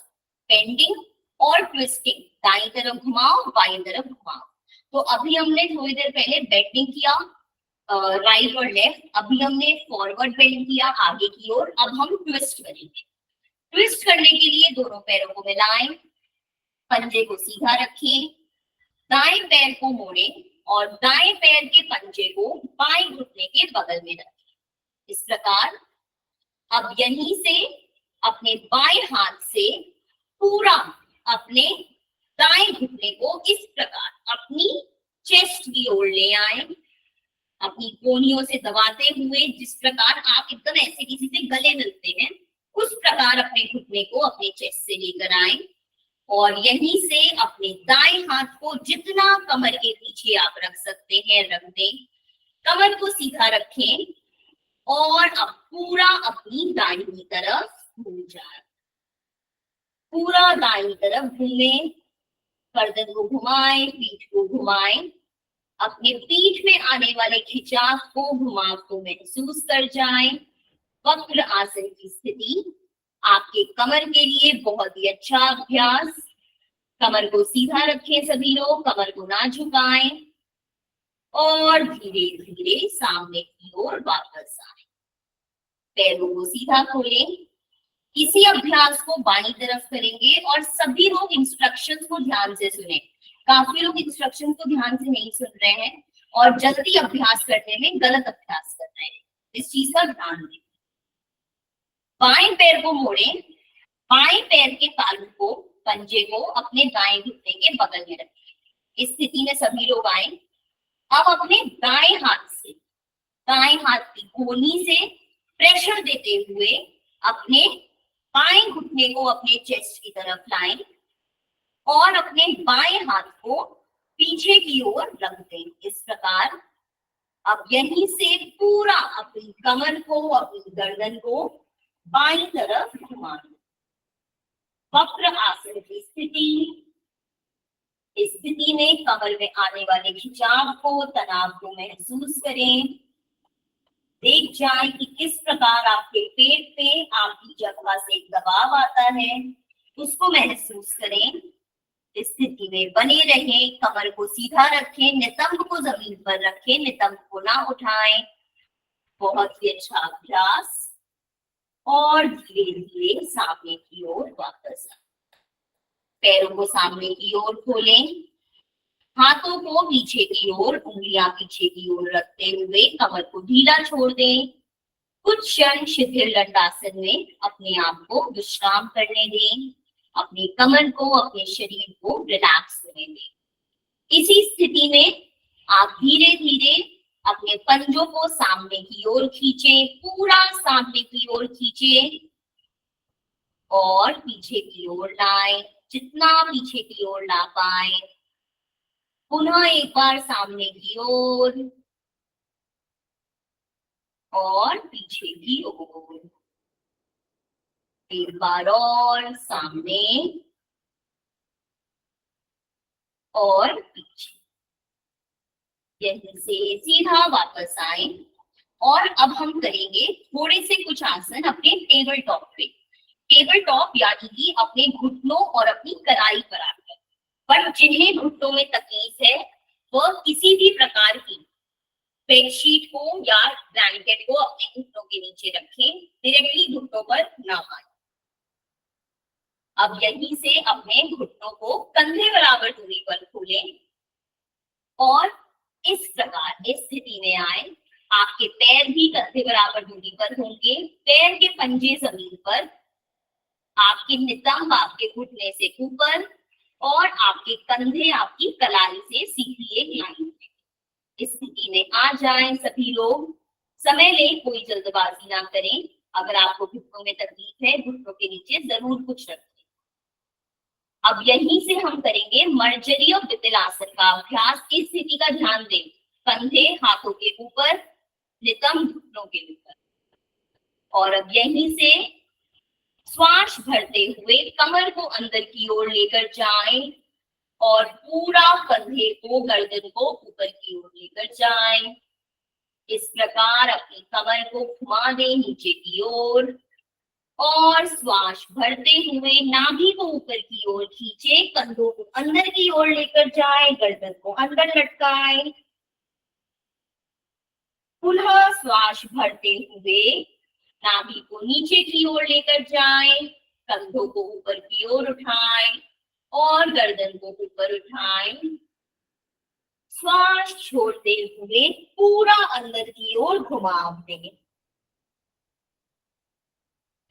बेंडिंग और ट्विस्टिंग। दाईं तरफ घुमाओ, बाईं तरफ घुमाओ। तो अभी हमने थोड़ी देर पहले बेंडिंग किया, राइट और लेफ्ट। अभी हमने फॉरवर्ड बेंड किया आगे की ओर। अब हम ट्विस्ट करेंगे। ट्विस्ट करने के लिए दोनों पैरों को मिलाएं, पंजे को सीधा रखें, दाएं पैर को मोड़ें और दाएं पैर के पंजे को बाएं घुटने के बगल में रखें। इस प्रकार अब यहीं से अपने बाएं हाथ से पूरा अपने दाएं घुटने को इस प्रकार अपनी चेस्ट की ओर ले आए, अपनी कोहनियों से दबाते हुए। जिस प्रकार आप एकदम ऐसे किसी से गले मिलते हैं उस प्रकार अपने घुटने को अपने चेस्ट से लेकर आए और यहीं से अपने दाएं हाथ को जितना कमर के पीछे आप रख सकते हैं रख दें। कमर को सीधा रखें और अब पूरा अपनी दाहिनी तरफ घूम जाए। पूरा दाहिनी तरफ घूमें, गर्दन को घुमाएं, पीठ को घुमाएं। अपने पीठ में आने वाले खिंचाव को, घुमाव को महसूस कर जाएं। वक्र आसन की स्थिति आपके कमर के लिए बहुत ही अच्छा अभ्यास। कमर को सीधा रखें सभी लोग, कमर को ना झुकाएं और धीरे धीरे सामने की ओर वापस आए। पैरों को सीधा खोलें। इसी अभ्यास को बाईं तरफ करेंगे और सभी लोग इंस्ट्रक्शंस को ध्यान से सुने। काफी लोग इंस्ट्रक्शंस को ध्यान से नहीं सुन रहे हैं और जल्दी अभ्यास करने में गलत अभ्यास कर रहे हैं। इस चीज का ध्यान दें। बाएं पैर को मोड़ें, बाएं पैर के तालू को, पंजे को अपने दाएं घुटने के बगल में रखें। इस स्थिति में सभी लोग आए। अब अपने दाएं हाथ से, दाएं हाथ की कोहनी से प्रेशर देते हुए अपने बाएं घुटने को अपने चेस्ट की तरफ लाएं और अपने बाएं हाथ को पीछे की ओर रख दें। इस प्रकार अब यहीं से पूरा अपनी कमर को, अपनी गर्दन को बाईं तरफ घुमा दें। वक्र आसन की स्थिति। इस स्थिति में कमर में आने वाले खिंचाव को, तनाव को महसूस करें। देख जाएं कि किस प्रकार आपके पेट पे आपकी जगह से दबाव आता है, उसको महसूस करें। इस स्थिति में बने रहें, कमर को सीधा रखें, नितंब को जमीन पर रखें, नितंब को ना उठाएं। बहुत ही अच्छा अभ्यास। और धीरे धीरे सामने की ओर वापस आए। पैरों को सामने की ओर खोलें, हाथों को पीछे की ओर, उंगलियां पीछे की ओर रखते हुए कमर को ढीला छोड़ दें। कुछ क्षण शिथिल दंडासन में अपने आप को विश्राम करने दें, अपनी कमर को, अपने शरीर को रिलैक्स करने दें। इसी स्थिति में आप धीरे धीरे अपने पंजों को सामने की ओर खींचें, पूरा सामने की ओर खींचें और पीछे की ओर लाएं, जितना पीछे की ओर ला पाए। पुनः एक बार सामने की ओर और पीछे की ओर। एक बार और सामने और पीछे। यहीं से सीधा वापस आए। और अब हम करेंगे थोड़े से कुछ आसन अपने टेबल टॉप पे। टेबल टॉप यानी कि अपने घुटनों और अपनी कलाई पर आकर। पर जिन्हें घुटनों में तकलीफ है वह किसी भी प्रकार की बेडशीट को या ब्लैंकेट को अपने घुटनों के नीचे रखें, डायरेक्टली घुटनों पर ना आए। अब यहीं से अपने घुटनों को कंधे बराबर दूरी पर खोलें और इस प्रकार इस स्थिति में आए। आपके पैर भी कंधे बराबर दूरी पर होंगे, पैर के पंजे जमीन पर, आपके नितंब आपके घुटने से ऊपर और आपके कंधे आपकी कलाई से सीधी एक लाइन में। इस स्थिति में आ जाएं सभी लोग। समय लें, कोई जल्दबाजी ना करें। अगर आपको घुटनों में तकलीफ है, घुटनों के नीचे जरूर कुछ रखें। अब यहीं से हम करेंगे मर्जरी वितलासन का अभ्यास। इस स्थिति का ध्यान दें, कंधे हाथों के ऊपर, नितंब घुटनों के ऊपर। और अब यहीं से श्वास भरते हुए कमर को अंदर की ओर लेकर जाएं और पूरा कंधे को, गर्दन को ऊपर की ओर लेकर जाएं। इस प्रकार अपनी कमर को घुमा दें नीचे की ओर और श्वास भरते हुए नाभि को ऊपर की ओर खींचे, कंधों को अंदर की ओर लेकर जाए, गर्दन को अंदर लटकाएं। पुनः श्वास भरते हुए नाभि को नीचे की ओर लेकर जाएं, कंधों को ऊपर की ओर उठाएं और गर्दन को ऊपर उठाएं। श्वास छोड़ते हुए पूरा अंदर की ओर घुमाव दें।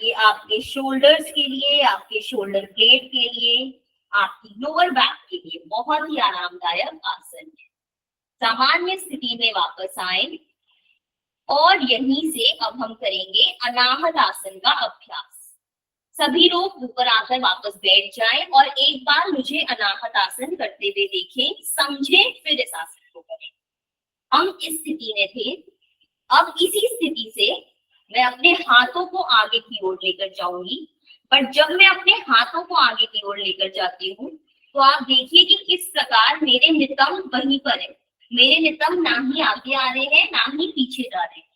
ये आपके शोल्डर्स के लिए, आपके शोल्डर ब्लेड के लिए, आपकी लोअर बैक के लिए बहुत ही आरामदायक आसन है। सामान्य स्थिति में वापस आए और यहीं से अब हम करेंगे अनाहत आसन का अभ्यास। सभी लोग ऊपर आकर वापस बैठ जाएं और एक बार मुझे अनाहत आसन करते हुए देखें, समझें, फिर इस आसन को करें। हम इस स्थिति में थे। अब इसी स्थिति से मैं अपने हाथों को आगे की ओर लेकर जाऊंगी। पर जब मैं अपने हाथों को आगे की ओर लेकर जाती हूँ तो आप देखिए कि किस प्रकार मेरे नितंब वहीं पर है। मेरे नितंब ना ही आगे आ रहे हैं ना ही पीछे जा रहे हैं।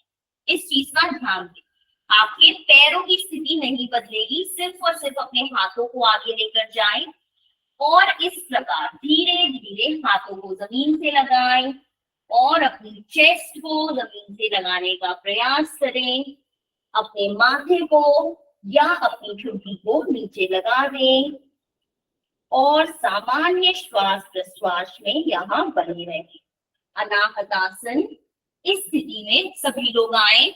इस चीज का ध्यान दें। आपके पैरों की स्थिति नहीं बदलेगी, सिर्फ और सिर्फ अपने हाथों को आगे लेकर जाएं और इस प्रकार धीरे धीरे हाथों को जमीन से लगाएं और अपनी चेस्ट को जमीन से लगाने का प्रयास करें। अपने माथे को या अपनी ठुड्डी को नीचे लगा दें और सामान्य श्वास प्रश्वास में यहाँ बने रहें। अनाहत आसन। इस स्थिति में सभी लोग आए।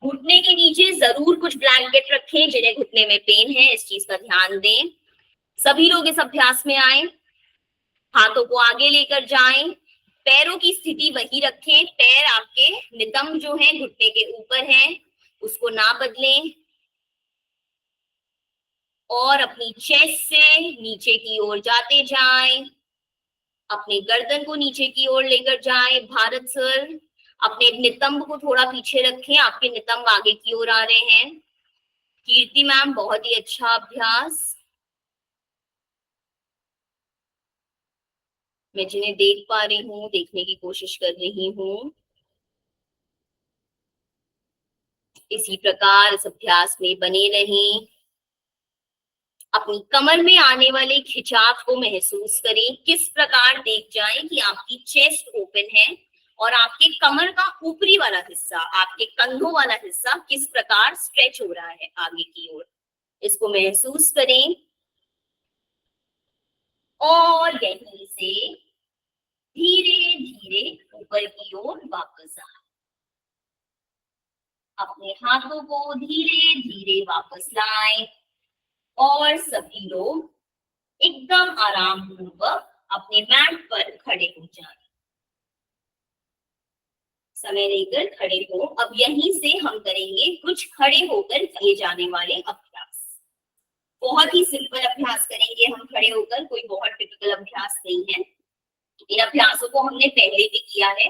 घुटने के नीचे जरूर कुछ ब्लैंकेट रखें जिन्हें घुटने में पेन है, इस चीज का ध्यान दें। सभी लोग इस अभ्यास में आए। हाथों को आगे लेकर जाएं, पैरों की स्थिति वही रखें। पैर आपके नितंब जो है घुटने के ऊपर है, उसको ना बदलें और अपनी चेस्ट से नीचे की ओर जाते जाएं। अपनी गर्दन को नीचे की ओर लेकर जाएं। भारत सर, अपने नितंब को थोड़ा पीछे रखें, आपके नितंब आगे की ओर आ रहे हैं। कीर्ति मैम, बहुत ही अच्छा अभ्यास। मैं जिन्हें देख पा रही हूँ, देखने की कोशिश कर रही हूँ। इसी प्रकार इस अभ्यास में बने रहें। अपनी कमर में आने वाले खिंचाव को महसूस करें। किस प्रकार देख जाएं कि आपकी चेस्ट ओपन है और आपके कमर का ऊपरी वाला हिस्सा, आपके कंधों वाला हिस्सा किस प्रकार स्ट्रेच हो रहा है आगे की ओर, इसको महसूस करें। और यहीं से धीरे धीरे ऊपर की ओर वापस आए। अपने हाथों को धीरे धीरे वापस लाएं और सभी लोग एकदम आराम पूर्वक अपने मैट पर खड़े हो जाएं। समय लेकर खड़े हो। अब यहीं से हम करेंगे कुछ खड़े होकर किए जाने वाले अभ्यास। बहुत ही सिंपल अभ्यास करेंगे हम खड़े होकर, कोई बहुत टिपिकल अभ्यास नहीं है। इन अभ्यासों को हमने पहले भी किया है,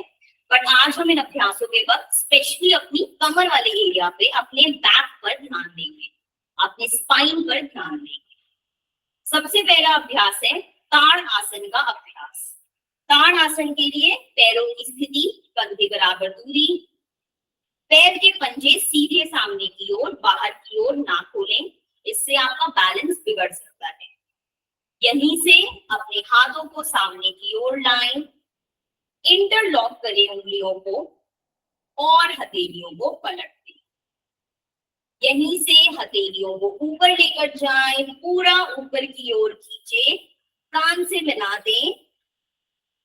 बट आज हम इन अभ्यासों के वक्त स्पेशली अपनी कमर वाले एरिया पे, अपने बैक पर ध्यान देंगे, अपने स्पाइन पर ध्यान देंगे। सबसे पहला अभ्यास है ताड़ आसन का अभ्यास। ताड़ आसन के लिए पैरों की स्थिति कंधे बराबर दूरी, पैर के पंजे सीधे सामने की ओर, बाहर की ओर ना खोलें, इससे आपका बैलेंस बिगड़ सकता है। यहीं से अपने हाथों को सामने की ओर लाएं, इंटरलॉक करें उंगलियों को और हथेलियों को पलट दें। यहीं से हथेलियों को ऊपर लेकर जाएं, पूरा ऊपर की ओर खींचे, कान से मिला दें।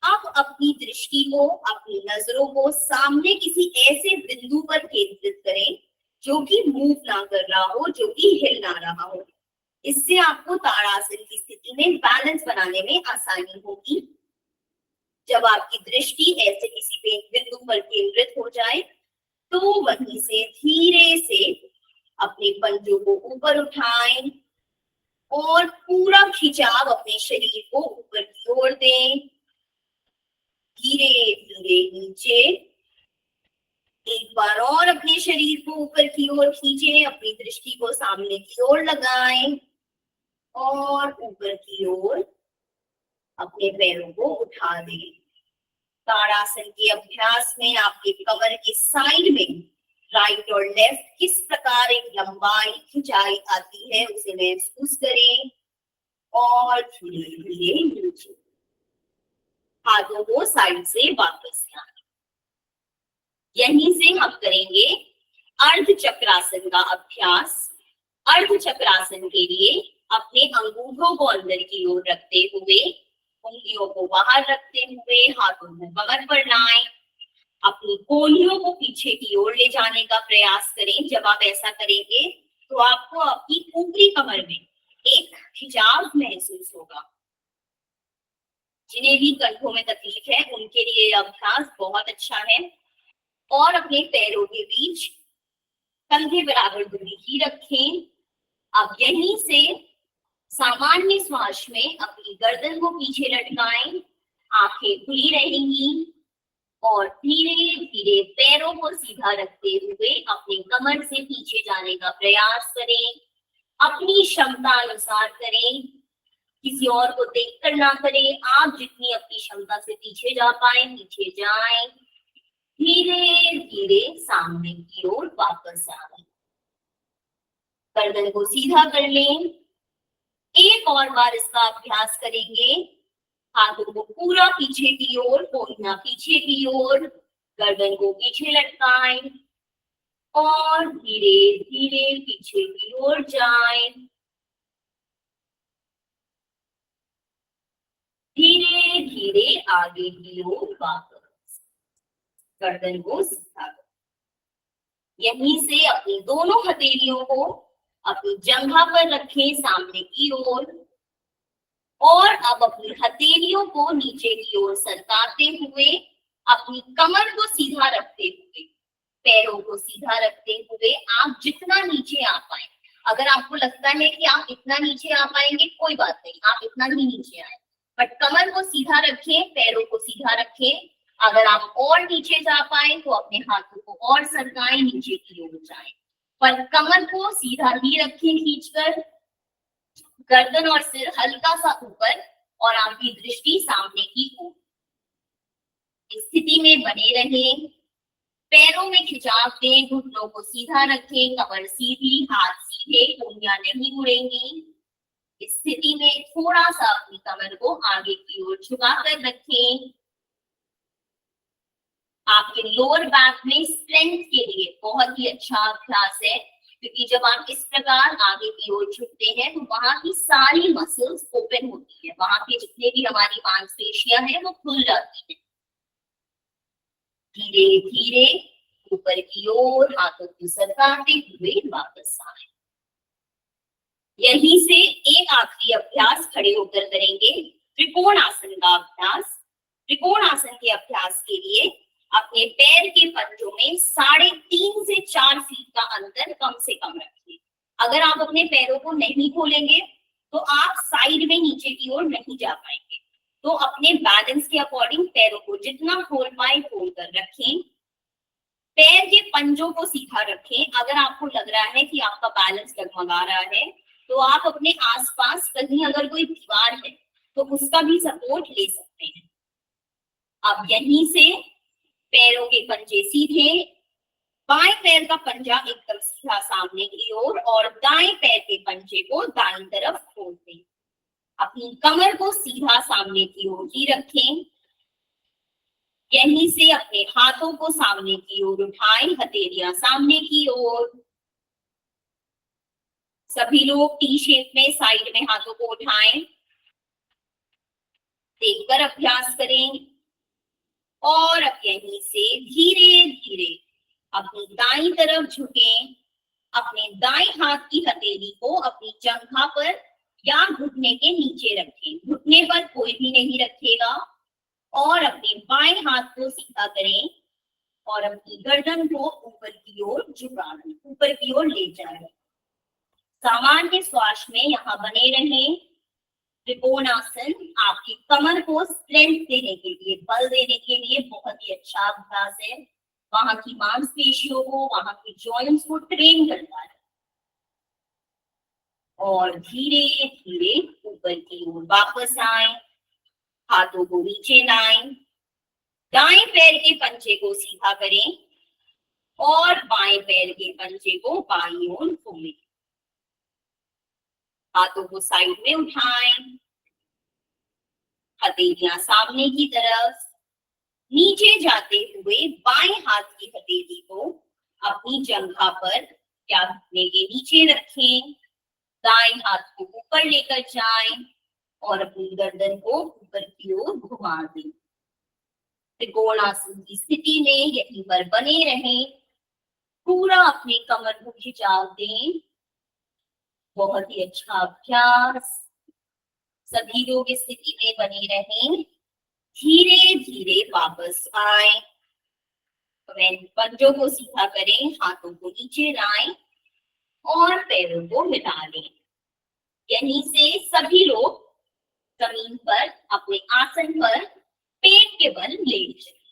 अब अपनी दृष्टि को, अपनी नजरों को सामने किसी ऐसे बिंदु पर केंद्रित करें जो कि मूव ना कर रहा हो, जो कि हिल ना रहा हो। इससे आपको ताड़ासन की स्थिति में बैलेंस बनाने में आसानी होगी। जब आपकी दृष्टि ऐसे किसी बिंदु पर केंद्रित हो जाए तो वहीं से धीरे से अपने पंजों को ऊपर उठाएं और पूरा खिंचाव अपने शरीर को ऊपर की ओर दें। धीरे धीरे नीचे, एक बार और अपने शरीर को ऊपर की ओर खींचें, अपनी दृष्टि को सामने की ओर लगाएं और ऊपर की ओर अपने पैरों को उठा दें। ताड़ासन के अभ्यास में आपके कमर के साइड में राइट और लेफ्ट किस प्रकार एक लंबाई खिंचाई आती है उसे महसूस करें और धीरे धीरे नीचे, हाथों को साइड से वापस लाएं। यहीं से हम करेंगे अर्ध चक्रासन का अभ्यास। अर्ध चक्रासन के लिए अपने अंगूठों को अंदर की ओर रखते हुए, उंगलियों को बाहर रखते हुए हाथों को कमर पर लाएं, अपनी कोहनियों को पीछे की ओर ले जाने का प्रयास करें। जब आप ऐसा करेंगे तो आपको अपनी ऊपरी कमर में एक खिंचाव महसूस होगा। जिन्हें भी कंधों में तकलीफ है उनके लिए यह अभ्यास बहुत अच्छा है। और अपने पैरों के बीच कंधे बराबर दूरी ही रखें। अब यहीं से सामान्य श्वास में अपनी गर्दन को पीछे लटकाएं, आंखें खुली रहेंगी और धीरे धीरे पैरों को सीधा रखते हुए अपने कमर से पीछे जाने का प्रयास करें। अपनी क्षमता अनुसार करें, किसी और को देखकर ना करें। आप जितनी अपनी क्षमता से पीछे जा पाए पीछे जाएं। धीरे धीरे सामने की ओर वापस आए, गर्दन को सीधा कर लें। एक और बार इसका अभ्यास करेंगे। हाथों को पूरा पीछे की ओर, कोहनियां पीछे की ओर, गर्दन को पीछे लटकाएं और धीरे धीरे पीछे की ओर जाएं। धीरे धीरे आगे की ओर वापस, गर्दन को सीधा करें। यहीं से अपनी दोनों हथेलियों को अपनी जंघा पर रखें सामने की ओर और अब अपनी हथेलियों को नीचे की ओर सरकाते हुए, अपनी कमर को सीधा रखते हुए, पैरों को सीधा रखते हुए आप जितना नीचे आ पाए। अगर आपको लगता है कि आप इतना नीचे आ पाएंगे कोई बात नहीं, आप इतना ही नीचे आए, बट कमर को सीधा रखें, पैरों को सीधा रखें। अगर आप और नीचे जा पाए तो अपने हाथों को और सरकाएं, नीचे की ओर जाएं, पर कमर को सीधा ही रखें खींचकर। गर्दन और सिर हल्का सा ऊपर और आपकी दृष्टि सामने की ओर। स्थिति में बने रहें। पैरों में खिंचाव दें, घुटनों को सीधा रखें, कमर सीधी, हाथ सीधे, उंगलियां नहीं मुड़ेंगी। इस स्थिति में थोड़ा सा अपनी कमर को आगे की ओर झुकाकर रखें। आपके लोअर बैक में स्ट्रेंथ के लिए बहुत ही अच्छा अभ्यास है, क्योंकि जब आप इस प्रकार आगे की ओर झुकते हैं तो वहां की सारी मसल्स ओपन होती है, वहां के जितने भी हमारी मांसपेशियां हैं वो खुल जाती हैं। धीरे धीरे ऊपर की ओर हाथों को सरकाते हुए वापस आए। यहीं से एक आखिरी अभ्यास खड़े होकर करेंगे, त्रिकोण आसन का अभ्यास। त्रिकोण आसन के अभ्यास के लिए अपने पैर के पंजों में 3.5 से 4 फीट का अंतर कम से कम रखिए। अगर आप अपने पैरों को नहीं खोलेंगे तो आप साइड में नीचे की ओर नहीं जा पाएंगे। तो अपने बैलेंस के अकॉर्डिंग पैरों को जितना खोल पाए खोल कर रखें। पैर के पंजों को सीधा रखें। अगर आपको लग रहा है कि आपका बैलेंस डगमगा रहा है तो आप अपने आसपास कहीं अगर कोई दीवार है तो उसका भी सपोर्ट ले सकते हैं। अब यहीं से पैरों के पंजे सीधे, बाएं पैर का पंजा एकदम सीधा सामने की ओर और दाएं पैर के पंजे को दाईं तरफ खोल दें। अपनी कमर को सीधा सामने की ओर ही रखें। यहीं से अपने हाथों को सामने की ओर उठाएं, हथेलियां सामने की ओर। सभी लोग टी शेप में साइड में हाथों को उठाएं, देखकर अभ्यास करें। और अब यहीं से धीरे धीरे अपनी दाईं तरफ झुकें। अपने दाएं हाथ की हथेली को अपनी जंघा पर या घुटने के नीचे रखें। घुटने पर कोई भी नहीं रखेगा। और अपने बाएं हाथ को सीधा करें और अपनी गर्दन को ऊपर की ओर झुका दें, ऊपर की ओर ले जाएं। सामान्य श्वास में यहाँ बने रहें। त्रिकोणासन आपकी कमर को स्ट्रेंथ देने के लिए, बल देने के लिए बहुत ही अच्छा अभ्यास है। वहां की मांसपेशियों को, वहां की जॉइंट्स को ट्रेन करता है। और धीरे धीरे ऊपर की ओर वापस आए, हाथों को नीचे लाएं, दाएं पैर के पंजे को सीधा करें और बाएं पैर के पंजे को बाईं ओर घुमाएं। हाथों को साइड में उठाएं, हथेलियां सामने की तरफ। नीचे जाते हुए बाएं हाथ की हथेली को अपनी जंघा पर या घुटने के नीचे रखें। दाएं हाथ को ऊपर लेकर जाएं और अपनी गर्दन को ऊपर की ओर घुमा दें। त्रिकोणासन की स्थिति में यहीं पर बने रहें। पूरा अपनी कमर को खिंचाव दें। बहुत ही अच्छा अभ्यास। सभी लोग इस स्थिति में बने रहें। धीरे धीरे वापस आए, पंजों को सीधा करें, हाथों को नीचे लाएं और पैरों को मिला लें। यहीं से सभी लोग जमीन पर अपने आसन पर पेट के बल लेट जाएं।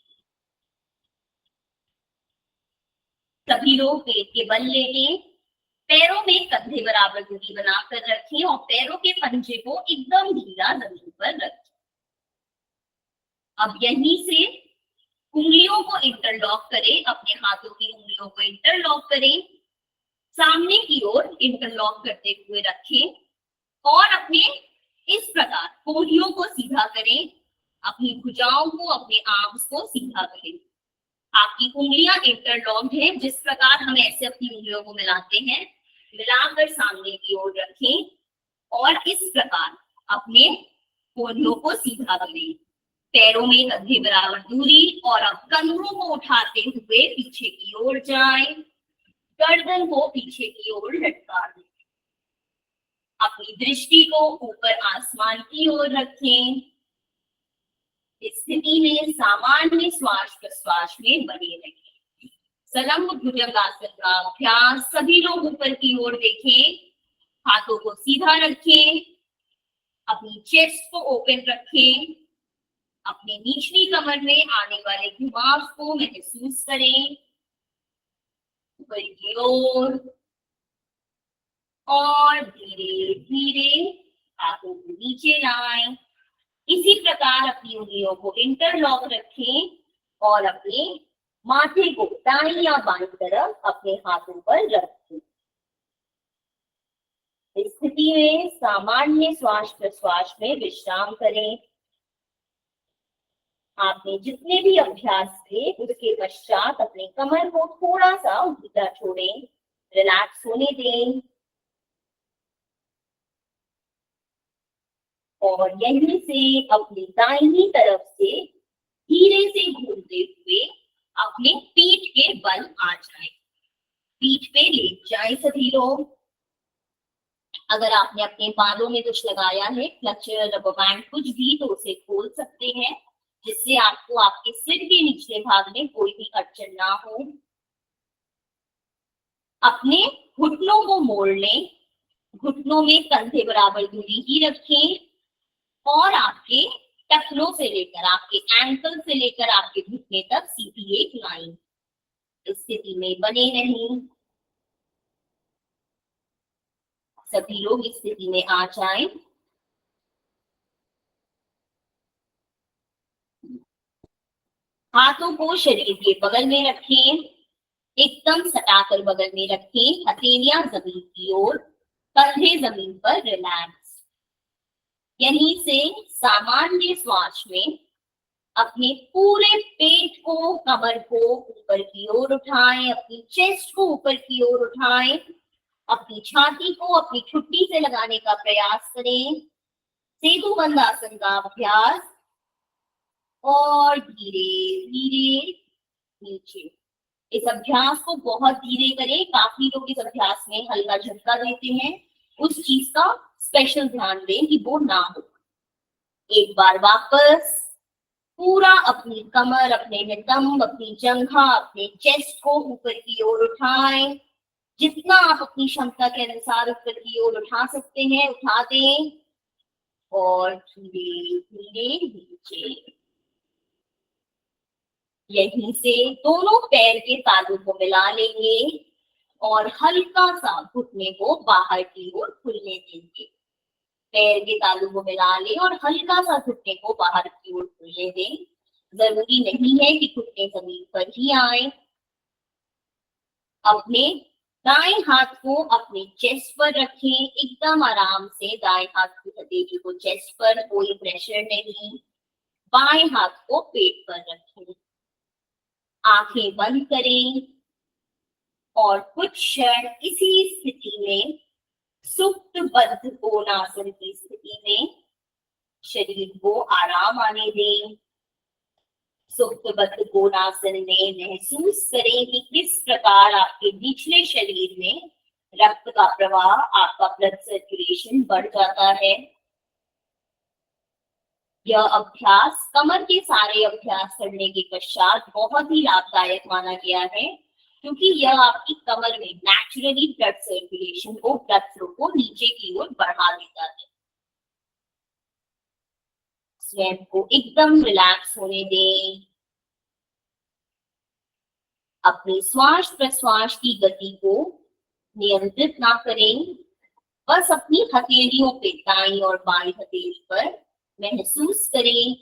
सभी लोग पेट के बल लेंगे। पैरों में कंधे बराबर दूरी बनाकर रखें और पैरों के पंजे को एकदम ढीला जमीन पर रखें। अब यहीं से उंगलियों को इंटरलॉक करें, अपने हाथों की उंगलियों को इंटरलॉक करें, सामने की ओर इंटरलॉक करते हुए रखें और अपने इस प्रकार कोहनियों को सीधा करें। अपनी भुजाओं को, अपने आर्म्स को सीधा करें। आपकी उंगलियां इंटरलॉक्ड है, जिस प्रकार हम ऐसे अपनी उंगलियों को मिलाते हैं, मिलाकर सामने की ओर रखें और इस प्रकार अपने कोहनियों को सीधा करें। पैरों में कंधे बराबर दूरी और अब कंधों को उठाते हुए पीछे की ओर जाएं, गर्दन को पीछे की ओर लटका दें। अपनी दृष्टि को ऊपर आसमान की ओर रखें। इस स्थिति में सामान्य श्वास प्रश्वास में बने रहें। सलंग भुजंगासन का अभ्यास। सभी लोग ऊपर की ओर देखें, हाथों को सीधा रखें, अपनी चेस्ट को ओपन रखें, अपने निचली कमर में आने वाले घुमाव को महसूस करें। ऊपर की ओर और धीरे धीरे हाथों को नीचे लाएं। इसी प्रकार अपनी उंगलियों को इंटरलॉक रखें और अपने माथे को दाईं या बाईं तरफ अपने हाथों पर रखें। इस स्थिति में सामान्य श्वास प्रश्वास में विश्राम करें। आपने जितने भी अभ्यास किए उसके पश्चात अपने कमर को थोड़ा सा उल्टा छोड़ें, रिलैक्स होने दें और यहीं से अपनी दाहिनी तरफ से धीरे से घूमते हुए अपने पीठ के बल आ जाए। पीठ पे लेट जाए सभी लोग। अगर आपने अपने बालों में कुछ लगाया है, क्लचर, रबर बैंड, कुछ भी, तो उसे खोल सकते हैं, जिससे आपको आपके सिर के निचले भाग में कोई भी अड़चन ना हो। अपने घुटनों को मोड़ लें, घुटनों में कंधे बराबर दूरी ही रखें और आपके टखनों से लेकर आपके एंकल से लेकर आपके घुटने तक सीधी एक लाइन। इस स्थिति में बने रहें। सभी लोग इस स्थिति में आ जाएं। हाथों को शरीर के बगल में रखें, एकदम सटाकर बगल में रखें, हथेलियां जमीन की ओर, कंधे जमीन पर रिलैक्स। यहीं से सामान्य श्वास में अपने पूरे पेट को, कमर को ऊपर की ओर उठाएं, अपनी चेस्ट को ऊपर की ओर उठाएं, अपनी छाती को अपनी ठुड्डी से लगाने का प्रयास करें। सेतु बंद आसन का अभ्यास और धीरे धीरे नीचे। इस अभ्यास को बहुत धीरे करें। काफी लोग इस अभ्यास में हल्का झटका देते हैं, उस चीज का स्पेशल ध्यान दें कि वो ना हो। एक बार वापस पूरा अपनी कमर, अपने नितंब, अपनी जंघा, अपने चेस्ट को ऊपर की ओर उठाएं। जितना आप अपनी क्षमता के अनुसार ऊपर की ओर उठा सकते हैं उठा दें और धीरे धीरे नीचे। यहीं से दोनों पैर के तालू को मिला लेंगे और हल्का सा घुटने को बाहर की ओर खुलने देंगे। पैर के तालू को मिला लें और हल्का सा घुटने को बाहर की ओर खुलने दें। जरूरी नहीं है कि घुटने जमीन पर ही आए। अपने दाएं हाथ को अपने चेस्ट पर रखें, एकदम आराम से दाएं हाथ की हथेली को चेस्ट पर, कोई प्रेशर नहीं। बाएं हाथ को पेट पर रखें, आंखें बंद करें और कुछ क्षण इसी स्थिति में, सुप्त बद्ध कोणासन की स्थिति में शरीर को आराम आने दें। सुप्त बद्ध कोणासन में महसूस करें कि किस प्रकार आपके निचले शरीर में रक्त का प्रवाह, आपका ब्लड सर्कुलेशन बढ़ जाता है। यह अभ्यास कमर के सारे अभ्यास करने के पश्चात बहुत ही लाभदायक माना गया है, क्योंकि यह आपकी कमर में नेचुरली ब्लड सर्कुलेशन को, ब्लड फ्लो को नीचे की ओर बढ़ा देता है। स्वयं को एकदम रिलैक्स होने दें। अपनी श्वास प्रश्वास की गति को नियंत्रित ना करें, बस अपनी हथेलियों पे, दाईं और बाईं हथेली पर महसूस करें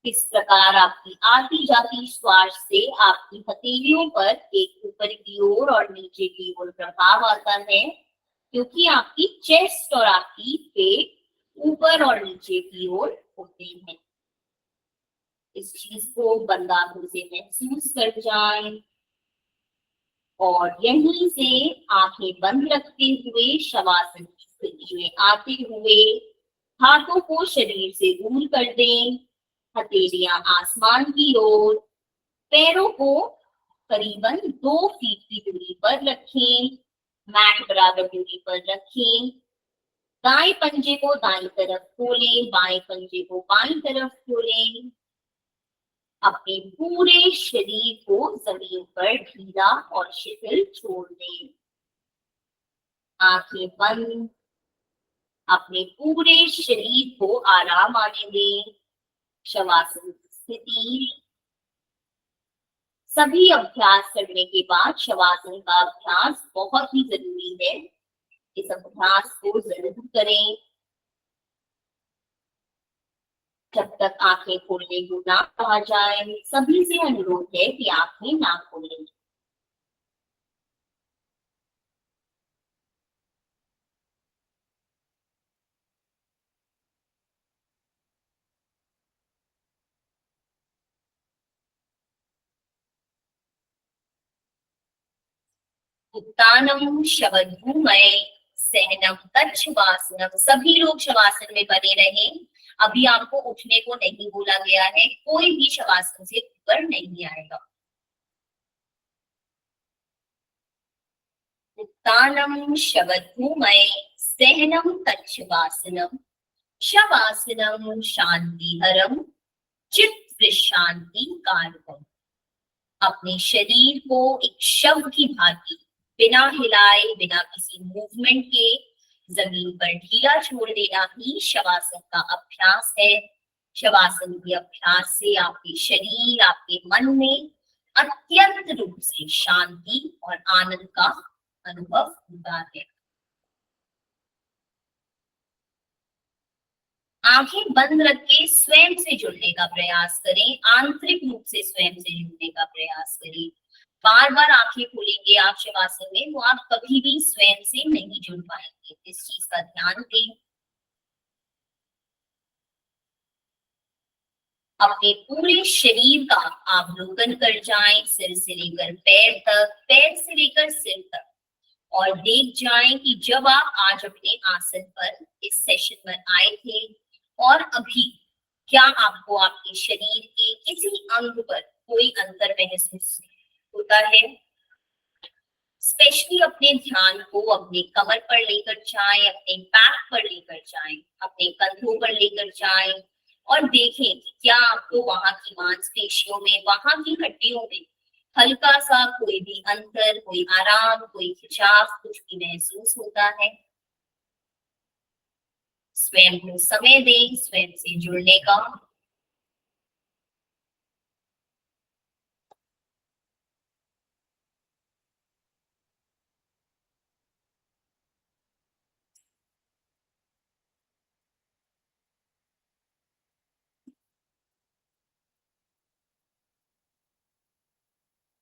किस प्रकार आपकी आती जाती श्वास से आपकी हथेलियों पर एक ऊपर की ओर और नीचे की ओर प्रभाव आता है, क्योंकि आपकी चेस्ट और आपकी पेट ऊपर और नीचे की ओर होते हैं। इस चीज को बंद आंखों से महसूस कर जाएं और यहीं से आंखें बंद रखते हुए शवासन की स्थिति में आते हुए हाथों को शरीर से दूर कर दें, हथेलियां आसमान की ओर, पैरों को करीबन 2 फीट की दूरी पर रखें, मैट बराबर दूरी पर रखें। दाएं पंजे को दाईं तरफ खोलें, बाएं पंजे को बाईं तरफ खोलें। अपने पूरे शरीर को जमीन पर ढीला और शिथिल छोड़ दें। आंखें बंद, अपने पूरे शरीर को आराम आने दें। शवासन स्थिति। सभी अभ्यास करने के बाद शवासन का अभ्यास बहुत ही जरूरी है। इस अभ्यास को जरूर करें। जब तक आंखें खोलने को ना कहा जाए, सभी से अनुरोध है कि आंखें ना खोलें। उत्तानम शवधूमय सहनम तच्छ वासनम। सभी लोग शवासन में बने रहें। अभी आपको उठने को नहीं बोला गया है, कोई भी शवासन से ऊपर नहीं आएगा। उत्तानम शवधूमय सहनम तच्छ वासनम शवासनम शांतिहरम चित्त शांति कारकम। अपने शरीर को एक शव की भांति बिना हिलाए, बिना किसी मूवमेंट के जमीन पर ढीला छोड़ देना ही शवासन का अभ्यास है। शवासन के अभ्यास से आपके शरीर, आपके मन में अत्यंत रूप से शांति और आनंद का अनुभव होता है। आंखें बंद रख के स्वयं से जुड़ने का प्रयास करें, आंतरिक रूप से स्वयं से जुड़ने का प्रयास करें। बार बार आंखें खोलेंगे आप शवासन में, तो आप कभी भी स्वयं से नहीं जुड़ पाएंगे। इस चीज का ध्यान दें। अपने पूरे शरीर का अवलोकन कर जाएं, सिर से लेकर पैर तक, पैर से लेकर सिर तक, और देख जाएं कि जब आप आज अपने आसन पर इस सेशन में आए थे और अभी क्या आपको आपके शरीर के किसी अंग पर कोई अंतर महसूस होता है। स्पेशली अपने ध्यान को अपने कमर पर लेकर जाएं, अपने बैक पर लेकर जाएं, अपने कंधों पर लेकर जाएं और देखें कि क्या आपको वहां की मांसपेशियों में, वहां की हड्डियों में हल्का सा कोई भी अंतर, कोई आराम, कोई खिंचाव कुछ भी महसूस होता है। स्वयं को समय दें स्वयं से जुड़ने का।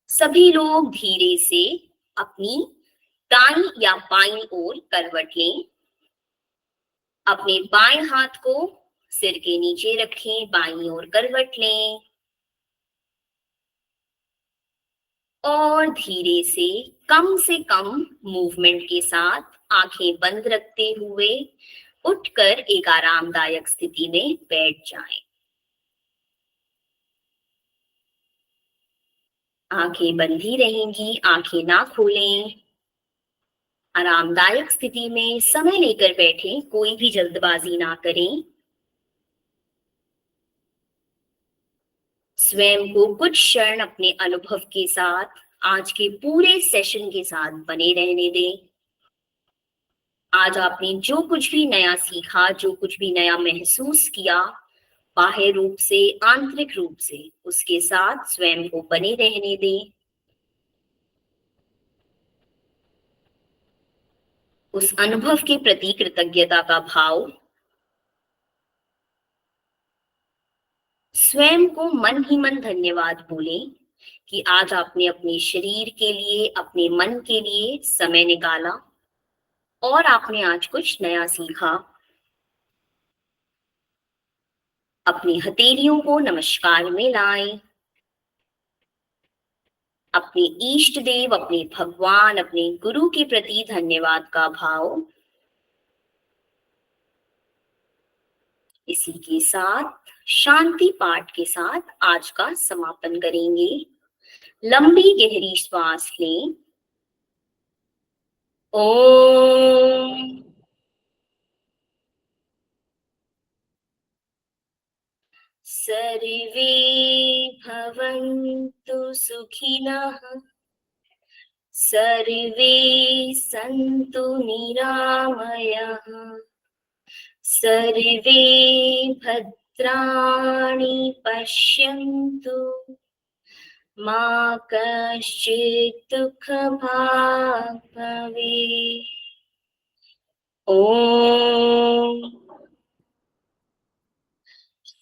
सभी लोग धीरे से अपनी दाईं या बाईं ओर करवट लें। अपने बाएं हाथ को सिर के नीचे रखें, बाईं ओर करवट लें और धीरे से कम मूवमेंट के साथ आंखें बंद रखते हुए उठकर एक आरामदायक स्थिति में बैठ जाएं। आंखें बंद ही रहेंगी, आंखें ना खोलें। आरामदायक स्थिति में समय लेकर बैठें, कोई भी जल्दबाजी ना करें। स्वयं को कुछ क्षण अपने अनुभव के साथ, आज के पूरे सेशन के साथ बने रहने दें। आज आपने जो कुछ भी नया सीखा, जो कुछ भी नया महसूस किया, बाह्य रूप से, आंतरिक रूप से, उसके साथ स्वयं को बने रहने दें। उस अनुभव के प्रति कृतज्ञता का भाव, स्वयं को मन ही मन धन्यवाद बोलें कि आज आपने अपने शरीर के लिए, अपने मन के लिए समय निकाला और आपने आज कुछ नया सीखा। अपनी हथेलियों को नमस्कार में लाएं। अपने इष्ट देव, अपने भगवान, अपने गुरु के प्रति धन्यवाद का भाव। इसी के साथ शांति पाठ के साथ आज का समापन करेंगे। लंबी गहरी श्वास लें। ओम। सर्वे भवन्तु सुखिनः, सर्वे सन्तु निरामयाः, सर्वे भद्राणि पश्यन्तु, मा कश्चित् दुःखभाग् भवेत्। ओम।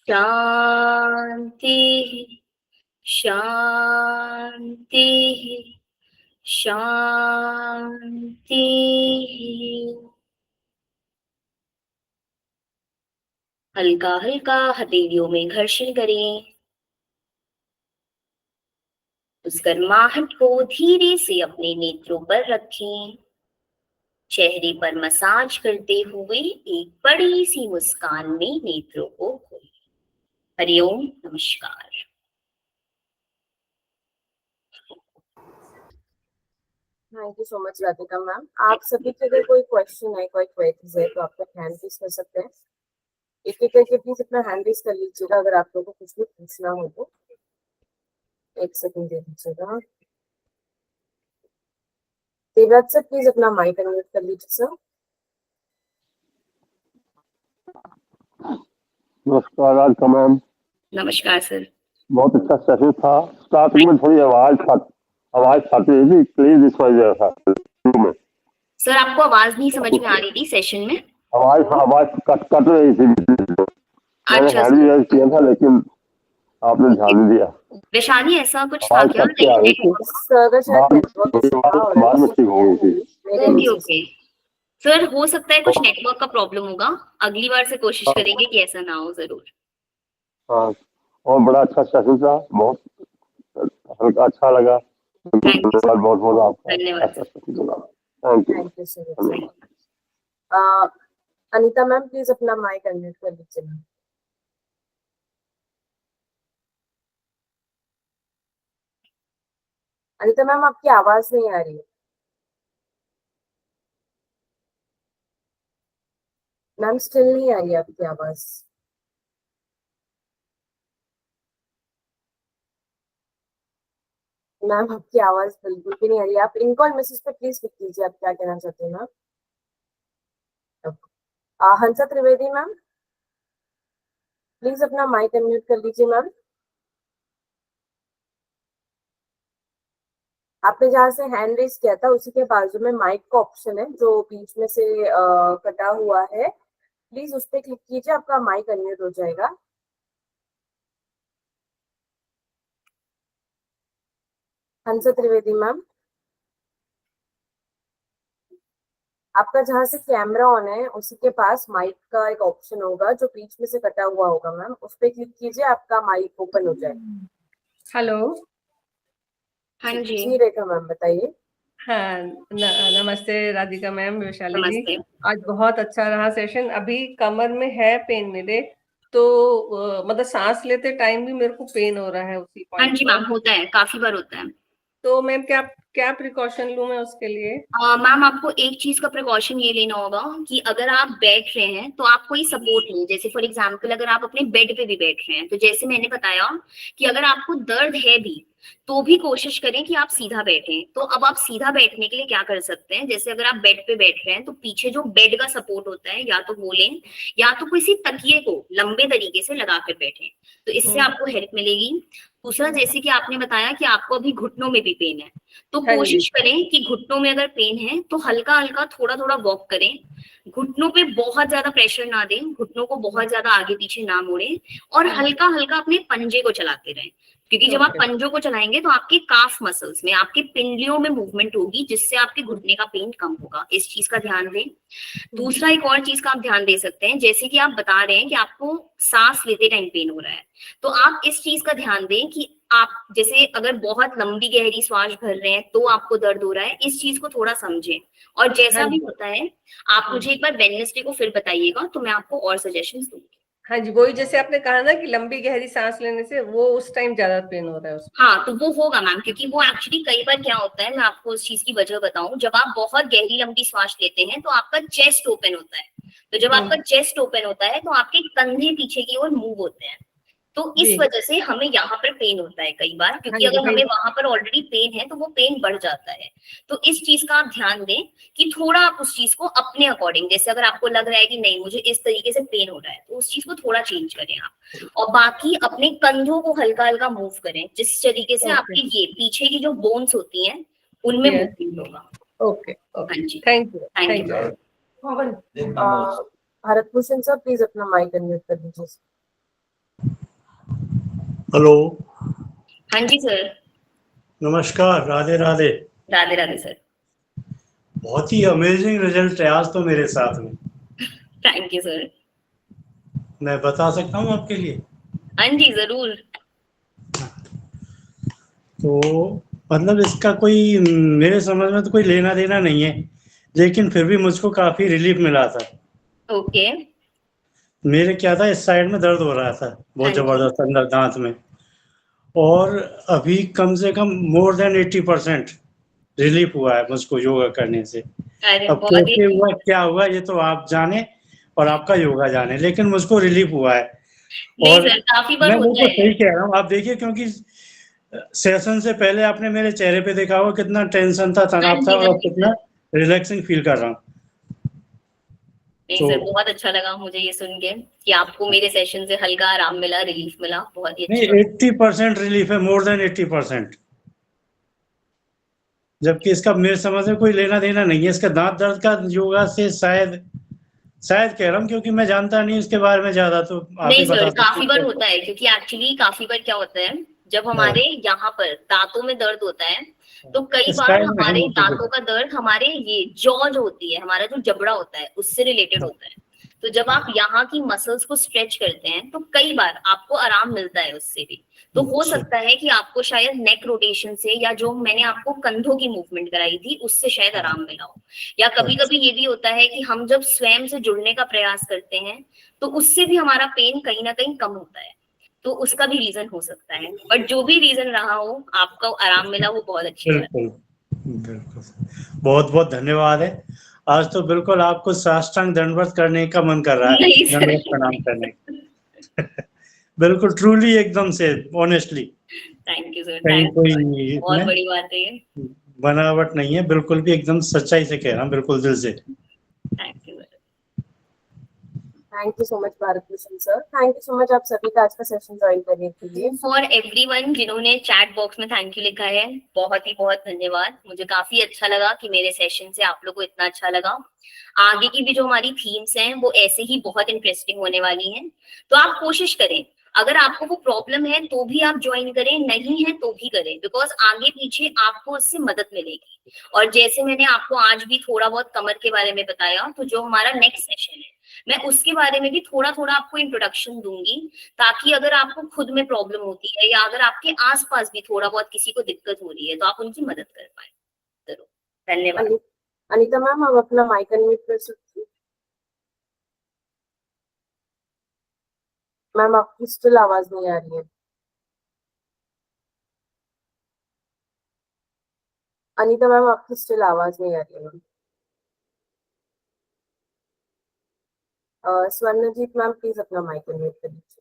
शांति शांति शांति। हल्का हल्का हथेलियों में घर्षण करें। उस गर्माहट को धीरे से अपने नेत्रों पर रखें। चेहरे पर मसाज करते हुए एक बड़ी सी मुस्कान में नेत्रों को खोलें। हरिओम, नमस्कार। Thank you so much Radhika ma'am. आप सभी के अगर कोई क्वेश्चन है, कोई क्वेरीज है, तो आप लोग हैंड रेज कर सकते हैं। एक एक करके प्लीज अपना हैंड रेज कर लीजिएगा अगर आप लोगों को कुछ भी पूछना हो तो। एक सेकंड दे दीजिएगा। देवराज सर प्लीज अपना माइक अनम्यूट कर लीजिए सर। नमस्कार राधिका मैम, नमस्कार सर। बहुत अच्छा सेशन था। स्टार्टिंग में थोड़ी आवाज खाती रही थी, प्लीज इस वजह था शुरू में सर आपको आवाज नहीं समझ में आ रही थी सेशन में? आवाज कट रही थी। मैंने अच्छा हैंड सर। रेज किया था लेकिन आपने ध्यान नहीं दिया। वैशाली ऐसा कुछ था आवाज क्या? कट के आ रही थी, सर का शायद नेटवर्क इशू था और बाद में ठीक हो गई थी। मेरे ओके end से। ओके सर, हो सकता है कुछ नेटवर्क का प्रॉब्लम होगा। अगली बार से कोशिश करेंगे कि ऐसा ना हो जरूर। हाँ, और बड़ा अच्छा सेशन था, बहुत हल्का अच्छा लगा। Thank you sir. बहुत बहुत आपका धन्यवाद अच्छा सर। सेशन लगा। Thank you. Thank you sir. Anita ma'am please अपना माइक अनम्यूट कर लीजिए मैम। अनीता मैम आपकी आवाज नहीं आ रही है मैम, स्टिल नहीं आ रही है आपकी आवाज। मैम आपकी आवाज बिल्कुल भी नहीं आ रही है। आप इन कॉल मैसेज पे प्लीज लिख लीजिए आप क्या कहना चाहते हैं ma'am. Hansa Trivedi ma'am please अपना माइक अनम्यूट कर लीजिए मैम। आपने जहाँ से हैंड रेज किया था उसी के बाजू में माइक का ऑप्शन है जो बीच में से कटा हुआ है, प्लीज उस पर क्लिक कीजिए, आपका माइक अनम्यूट हो जाएगा। हंसा त्रिवेदी मैम, आपका जहाँ से कैमरा ऑन है उसी के पास माइक का एक ऑप्शन होगा जो बीच में से कटा हुआ होगा मैम, उस पर क्लिक कीजिए, आपका माइक ओपन हो जाएगा। हेलो। हाँ जी। जी रेखा मैम बताइए। हाँ, नमस्ते राधिका मैम, वैशाली जी। नमस्ते। आज बहुत अच्छा रहा सेशन। अभी कमर में है पेन मेरे, तो मतलब सांस लेते टाइम भी मेरे को पेन हो रहा है उसी हाँ पॉइंट जी पर। मैम, होता है, काफी बार होता है। तो मैम क्या क्या प्रिकॉशन लूं मैं उसके लिए? मैम आपको एक चीज का प्रिकॉशन ये लेना होगा कि अगर आप बैठ रहे हैं तो आप कोई सपोर्ट लें। जैसे फॉर एग्जांपल अगर आप अपने बेड पे भी बैठ रहे हैं तो जैसे मैंने बताया कि अगर आपको दर्द है भी तो भी कोशिश करें कि आप सीधा बैठें। तो अब आप सीधा बैठने के लिए क्या कर सकते हैं, जैसे अगर आप बेड पे बैठ रहे हैं तो पीछे जो बेड का सपोर्ट होता है या तो वो लें या तो किसी तकिए को लंबे तरीके से लगा कर बैठें, तो इससे आपको हेल्प मिलेगी। दूसरा, जैसे कि आपने बताया कि आपको अभी घुटनों में भी पेन है, तो हाँ जी। कोशिश करें कि घुटनों में अगर पेन है तो हल्का हल्का थोड़ा थोड़ा वॉक करें। घुटनों पे बहुत ज्यादा प्रेशर ना दें, घुटनों को बहुत ज्यादा आगे पीछे ना मोड़ें और हल्का हल्का अपने पंजे को चलाते रहें, क्योंकि जब आप पंजों को चलाएंगे तो आपके काफ मसल्स में, आपके पिंडलियों में मूवमेंट होगी जिससे आपके घुटने का पेन कम होगा। इस चीज का ध्यान दें। दूसरा, एक और चीज का आप ध्यान दे सकते हैं, जैसे कि आप बता रहे हैं कि आपको सांस लेते टाइम पेन हो रहा है, तो आप इस चीज का ध्यान दें कि आप जैसे अगर बहुत लंबी गहरी श्वास भर रहे हैं तो आपको दर्द हो रहा है, इस चीज को थोड़ा समझें। और जैसा हाँ भी जी। होता है आप मुझे एक बार वेडनेसडे को फिर बताइएगा तो मैं आपको और सजेशंस दूंगी। हाँ जी, वही जैसे आपने कहा ना कि लंबी गहरी सांस लेने से वो उस टाइम ज्यादा पेन हो रहा है उसमें। हाँ, तो वो होगा मैम, क्योंकि वो एक्चुअली कई बार क्या होता है, मैं आपको उस चीज की वजह बताऊं, जब आप बहुत गहरी लंबी श्वास लेते हैं तो आपका चेस्ट ओपन होता है, तो जब आपका चेस्ट ओपन होता है तो आपके कंधे पीछे की ओर मूव होते हैं, तो इस जी। वजह से हमें यहाँ पर पेन होता है कई बार, क्योंकि हाँ जी, अगर हमें जी। वहां पर ऑलरेडी पेन है तो वो पेन बढ़ जाता है। तो इस चीज का आप ध्यान दें कि थोड़ा आप उस चीज को अपने अकॉर्डिंग, जैसे अगर आपको लग रहा है कि नहीं मुझे इस तरीके से पेन हो रहा है तो उस चीज को थोड़ा चेंज करें आप। और बाकी अपने कंधों को हल्का हल्का मूव करें, जिस तरीके से ओके। आपकी ये पीछे की जो बोन्स होती हैं उनमें Yes. मूवमेंट होगा। ओके हाँ ओके, जी, thank you thank thank you. You. Bharat Bhushan sir please अपना माइक अनम्यूट कर लीजिए। हेलो, हाँ जी सर। नमस्कार, राधे राधे। राधे राधे सर। बहुत ही अमेजिंग रिजल्ट है आज तो मेरे साथ में। Thank you sir. मैं बता सकता हूँ आपके लिए? हाँ जी जरूर। तो मतलब इसका कोई मेरे समझ में तो कोई लेना देना नहीं है, लेकिन फिर भी मुझको काफी रिलीफ मिला था। ओके। मेरे क्या था, इस साइड में दर्द हो रहा था हाँ बहुत जी। जबरदस्त अंदर दांत में, और अभी कम से कम मोर देन 80% रिलीफ हुआ है मुझको योगा करने से। अरे अब बहुत ही कैसे हुआ क्या हुआ ये तो आप जाने और आपका योगा जाने, लेकिन मुझको रिलीफ हुआ है। नहीं और सर, काफी बार मैं होता बिल्कुल है। सही कह रहा हूँ, आप देखिए, क्योंकि सेशन से पहले आपने मेरे चेहरे पे देखा होगा कितना टेंशन था, हाँ तनाव था, जी, हाँ और जी कितना सर। रिलैक्सिंग फील कर रहा हूँ। नहीं तो सर, बहुत अच्छा लगा मुझे ये सुन के कि आपको मेरे सेशन से हल्का आराम मिला, रिलीफ मिला, बहुत ही नहीं, अच्छी बात। 80% रिलीफ है, मोर देन 80%। जबकि इसका मेरे समझ में कोई लेना देना नहीं है, इसका दांत दर्द का योगा से शायद शायद कह रहा हूँ, क्योंकि मैं जानता नहीं इसके बारे में ज्यादा, तो आप नहीं ही सर, बता काफी बार सकते होता है, क्योंकि एक्चुअली काफी बार क्या होता है, जब हैं। हमारे यहाँ पर दांतों में दर्द होता है तो कई बार स्टाइल में है हमारे दांतों मोटिवेशन। का दर्द हमारे ये जॉ जो होती है, हमारा जो जबड़ा होता है, उससे रिलेटेड होता है। तो जब आप यहाँ की मसल्स को स्ट्रेच करते हैं तो कई बार आपको आराम मिलता है उससे भी। तो हो अच्छा, सकता है कि आपको शायद नेक रोटेशन से, या जो मैंने आपको कंधों की मूवमेंट कराई थी उससे शायद आराम मिला हो। या कभी कभी ये भी होता है कि हम जब स्वयं से जुड़ने का प्रयास करते हैं तो उससे भी हमारा पेन कहीं ना कहीं कम होता है। तो उसका भी रीजन हो सकता है, बट जो भी रीजन रहा हो, आपको आराम मिला वो बहुत अच्छी बात बिल्कुल बिल्कुल, बहुत बहुत धन्यवाद है। आज तो बिल्कुल आपको साष्टांग दंडवत करने का मन कर रहा है। है, नहीं सर। दंडवत प्रणाम करने का। बिल्कुल ट्रूली, एकदम से ऑनेस्टली, थैंक यू सर, कहीं थैंक कोई यू, बहुत इसमें बड़ी बात है ये। बनावट नहीं है, बिल्कुल भी एकदम सच्चाई से कह रहा हूँ, बिल्कुल दिल से। Thank you sir. Thank you so much Bharat Bhushan sir, thank you so much आप सभी का आज का सेशन ज्वाइन करने के लिए। फॉर एवरीवन जिन्होंने चैट बॉक्स में थैंक यू लिखा है, बहुत ही बहुत धन्यवाद। मुझे काफी अच्छा लगा कि मेरे सेशन से आप लोगों को इतना अच्छा लगा। आगे की भी जो हमारी थीम्स हैं वो ऐसे ही बहुत इंटरेस्टिंग होने वाली हैं। तो आप कोशिश करें, अगर आपको वो प्रॉब्लम है तो भी आप ज्वाइन करें, नहीं है तो भी करें, बिकॉज आगे पीछे आपको उससे मदद मिलेगी। और जैसे मैंने आपको आज भी थोड़ा बहुत कमर के बारे में बताया, तो जो हमारा नेक्स्ट सेशन है मैं उसके बारे में भी थोड़ा थोड़ा आपको इंट्रोडक्शन दूंगी, ताकि अगर आपको खुद में प्रॉब्लम होती है या अगर आपके आसपास भी थोड़ा बहुत किसी को दिक्कत हो रही है तो आप उनकी मदद कर पाए। जरूर। धन्यवाद। अनीता मैम, आप अपना माइक अनम्यूट कर सकती हैं। मैम आपकी स्टिल आवाज नहीं आ रही है। अनीता मैम आपकी स्टिल आवाज नहीं आ रही है मैम। स्वर्णजीत मैम प्लीज अपना माइक अनम्यूट कर लीजिए।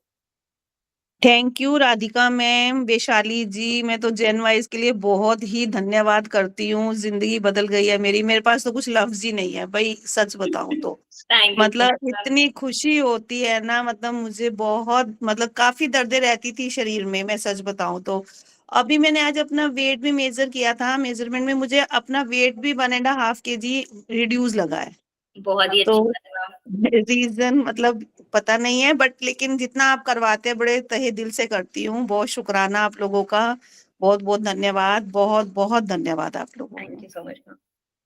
Thank you Radhika ma'am, Vaishali ji. मैं तो जेन वाइज के लिए बहुत ही धन्यवाद करती हूँ। जिंदगी बदल गई है मेरी, मेरे पास तो कुछ लफ्ज ही नहीं है भाई, सच बताऊं तो। थैंक यू सो मतलब मच। इतनी खुशी होती है ना, मतलब मुझे बहुत, मतलब काफी दर्दें रहती थी शरीर में, मैं सच बताऊं तो। अभी मैंने आज अपना वेट भी मेजर किया था, मेजरमेंट में मुझे अपना वेट भी 1.5 kg रिड्यूस लगा है। बहुत ही तो अच्छी बात है मैम। रीजन मतलब पता नहीं है, बट लेकिन जितना आप करवाते हैं बड़े तहे दिल से करती हूँ। बहुत शुक्राना आप लोगों का, बहुत बहुत धन्यवाद, बहुत बहुत धन्यवाद आप लोगों थैंक का। You so much ma'am.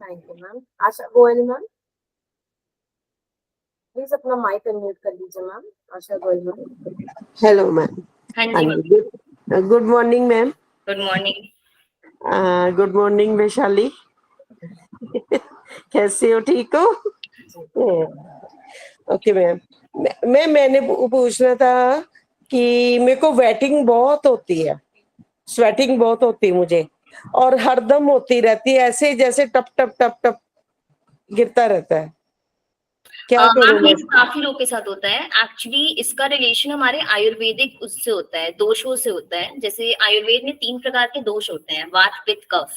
Thank you ma'am. Asha Goyal ma'am please अपना माइक अनम्यूट कर लीजिए ma'am. Asha Goyal ma'am. Hello ma'am. हाँ हाँ जी मैम। जी, good morning ma'am. Good morning. Good morning Vaishali. कैसे हो, ठीक हो? Okay ma'am. मैंने पूछना था कि मेरे को वेटिंग बहुत होती है, स्वेटिंग बहुत होती है मुझे, और हरदम होती रहती है, ऐसे जैसे टप टप टप टप गिरता रहता है। क्या करूं मैम ये मैं? तो काफी लोगों के साथ होता है। एक्चुअली इसका रिलेशन हमारे आयुर्वेदिक उससे होता है, दोषों से होता है। जैसे आयुर्वेद में 3 प्रकार के दोष होते हैं, वात पित्त कफ।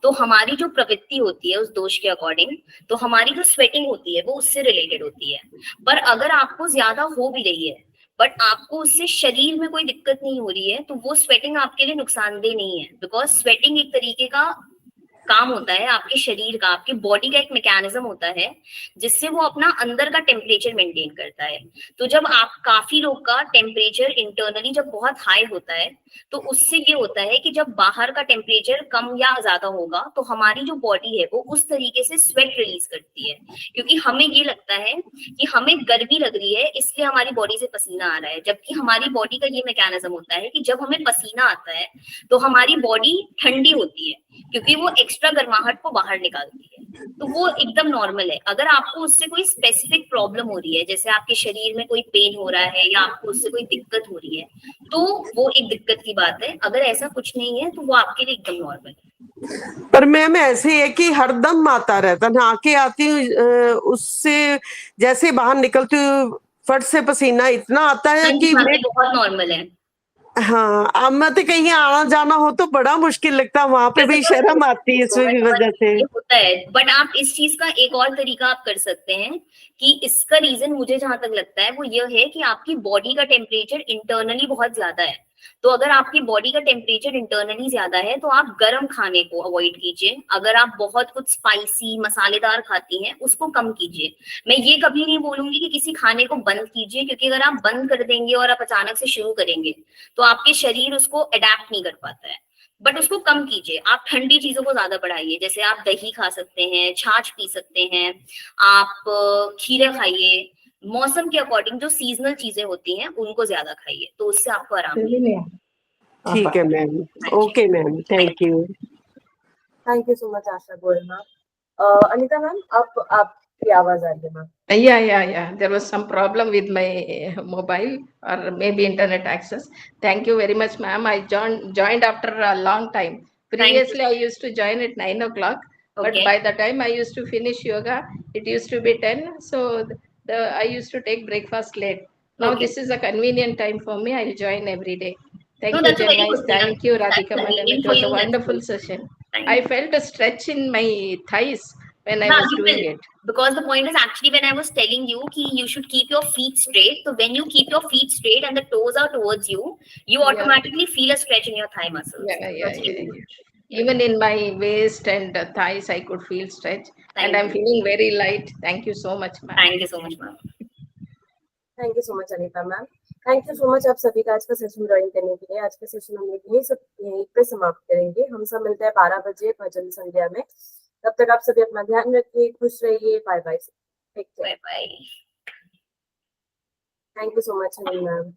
तो हमारी जो प्रवृत्ति होती है उस दोष के अकॉर्डिंग, तो हमारी जो स्वेटिंग होती है वो उससे रिलेटेड होती है। पर अगर आपको ज्यादा हो भी रही है बट आपको उससे शरीर में कोई दिक्कत नहीं हो रही है, तो वो स्वेटिंग आपके लिए नुकसानदेह नहीं है, बिकॉज स्वेटिंग एक तरीके का काम होता है आपके शरीर का, आपके बॉडी का एक मैकेनिज्म होता है जिससे वो अपना अंदर का टेम्परेचर मेंटेन करता है। तो जब आप काफी लोग का टेम्परेचर इंटरनली जब बहुत हाई होता है तो उससे ये होता है कि जब बाहर का टेम्परेचर कम या ज्यादा होगा तो हमारी जो बॉडी है वो उस तरीके से स्वेट रिलीज करती है, क्योंकि हमें ये लगता है कि हमें गर्मी लग रही है इसलिए हमारी बॉडी से पसीना आ रहा है, जबकि हमारी बॉडी का ये मैकेनिज्म होता है कि जब हमें पसीना आता है तो हमारी बॉडी ठंडी होती है क्योंकि वो एक्स्ट्रा गर्माहट को बाहर निकालती है। तो वो एकदम नॉर्मल है। अगर आपको उससे कोई स्पेसिफिक प्रॉब्लम हो रही है, जैसे आपके शरीर में कोई पेन हो रहा है या आपको उससे कोई दिक्कत हो रही है, तो वो एक दिक्कत की बात है। अगर ऐसा कुछ नहीं है तो वो आपके लिए एकदम नॉर्मल है। पर मैम ऐसे है कि हरदम आता रहता, नहा के आती हूँ उससे जैसे बाहर निकलती हूँ फट से पसीना इतना आता है कि मैं, बहुत नॉर्मल है। हाँ, अब मैं तो कहीं आना जाना हो तो बड़ा मुश्किल लगता है, वहां पे भी शर्म आती है इस वजह से। ये होता है, बट आप इस चीज का एक और तरीका आप कर सकते हैं कि इसका रीजन मुझे जहां तक लगता है वो ये है कि आपकी बॉडी का टेम्परेचर इंटरनली बहुत ज्यादा है। तो अगर आपकी बॉडी का टेम्परेचर इंटरनली ज्यादा है तो आप गर्म खाने को अवॉइड कीजिए। अगर आप बहुत कुछ स्पाइसी मसालेदार खाती हैं उसको कम कीजिए। मैं ये कभी नहीं बोलूंगी कि किसी खाने को बंद कीजिए, क्योंकि अगर आप बंद कर देंगे और आप अचानक से शुरू करेंगे तो आपके शरीर उसको अडेप्ट नहीं कर पाता है, बट उसको कम कीजिए। आप ठंडी चीजों को ज्यादा बढ़ाइए, जैसे आप दही खा सकते हैं, छाछ पी सकते हैं, आप खीरे खाइए। मौसम के अकॉर्डिंग जो सीजनल चीजें होती हैं उनको ज्यादा खाइए, तो उससे आपको आराम मिलेगा। ठीक है ma'am, okay ma'am, thank you. Thank you so much Asha Goyal ma'am. Anita ma'am, अब आपकी आवाज आ रही है ma'am. Yeah. There was some problem with my mobile or maybe internet access. Thank you very much, ma'am. I joined after a long time. Previously, I used to join at 9 o'clock, but Okay. by the time I used to finish yoga, it used to be 10. So I used to take breakfast late. Now Okay. this is a convenient time for me. I'll join every day. Thank No, you, that's a very Janwais. good thing. Thank you, Radhika That's madam. convenient It for was you, a that's wonderful good. session. Thank I you. felt a stretch in my thighs when I Yeah, was you doing will. it. Because the point is actually when I was telling you कि you should keep your feet straight. So when you keep your feet straight and the toes are towards you, you Yeah. automatically feel a stretch in your thigh muscles. That's really Yeah. good. Even in my waist and thighs, I could feel stretch, and I'm you. feeling very light. Thank you so much, ma'am. Thank you so much, ma'am. Thank you so much Anita ma'am. Thank you so much आप सभी का आज का सेशन ज्वाइन करने के लिए। आज का सेशन हम लोग यहीं पे समाप्त करेंगे। हम सब मिलते हैं 12 बजे भजन संध्या में। तब तक आप सभी अपना ध्यान रखिए, खुश रहिए। Bye bye. Bye bye. Thank you so much Anil ma'am.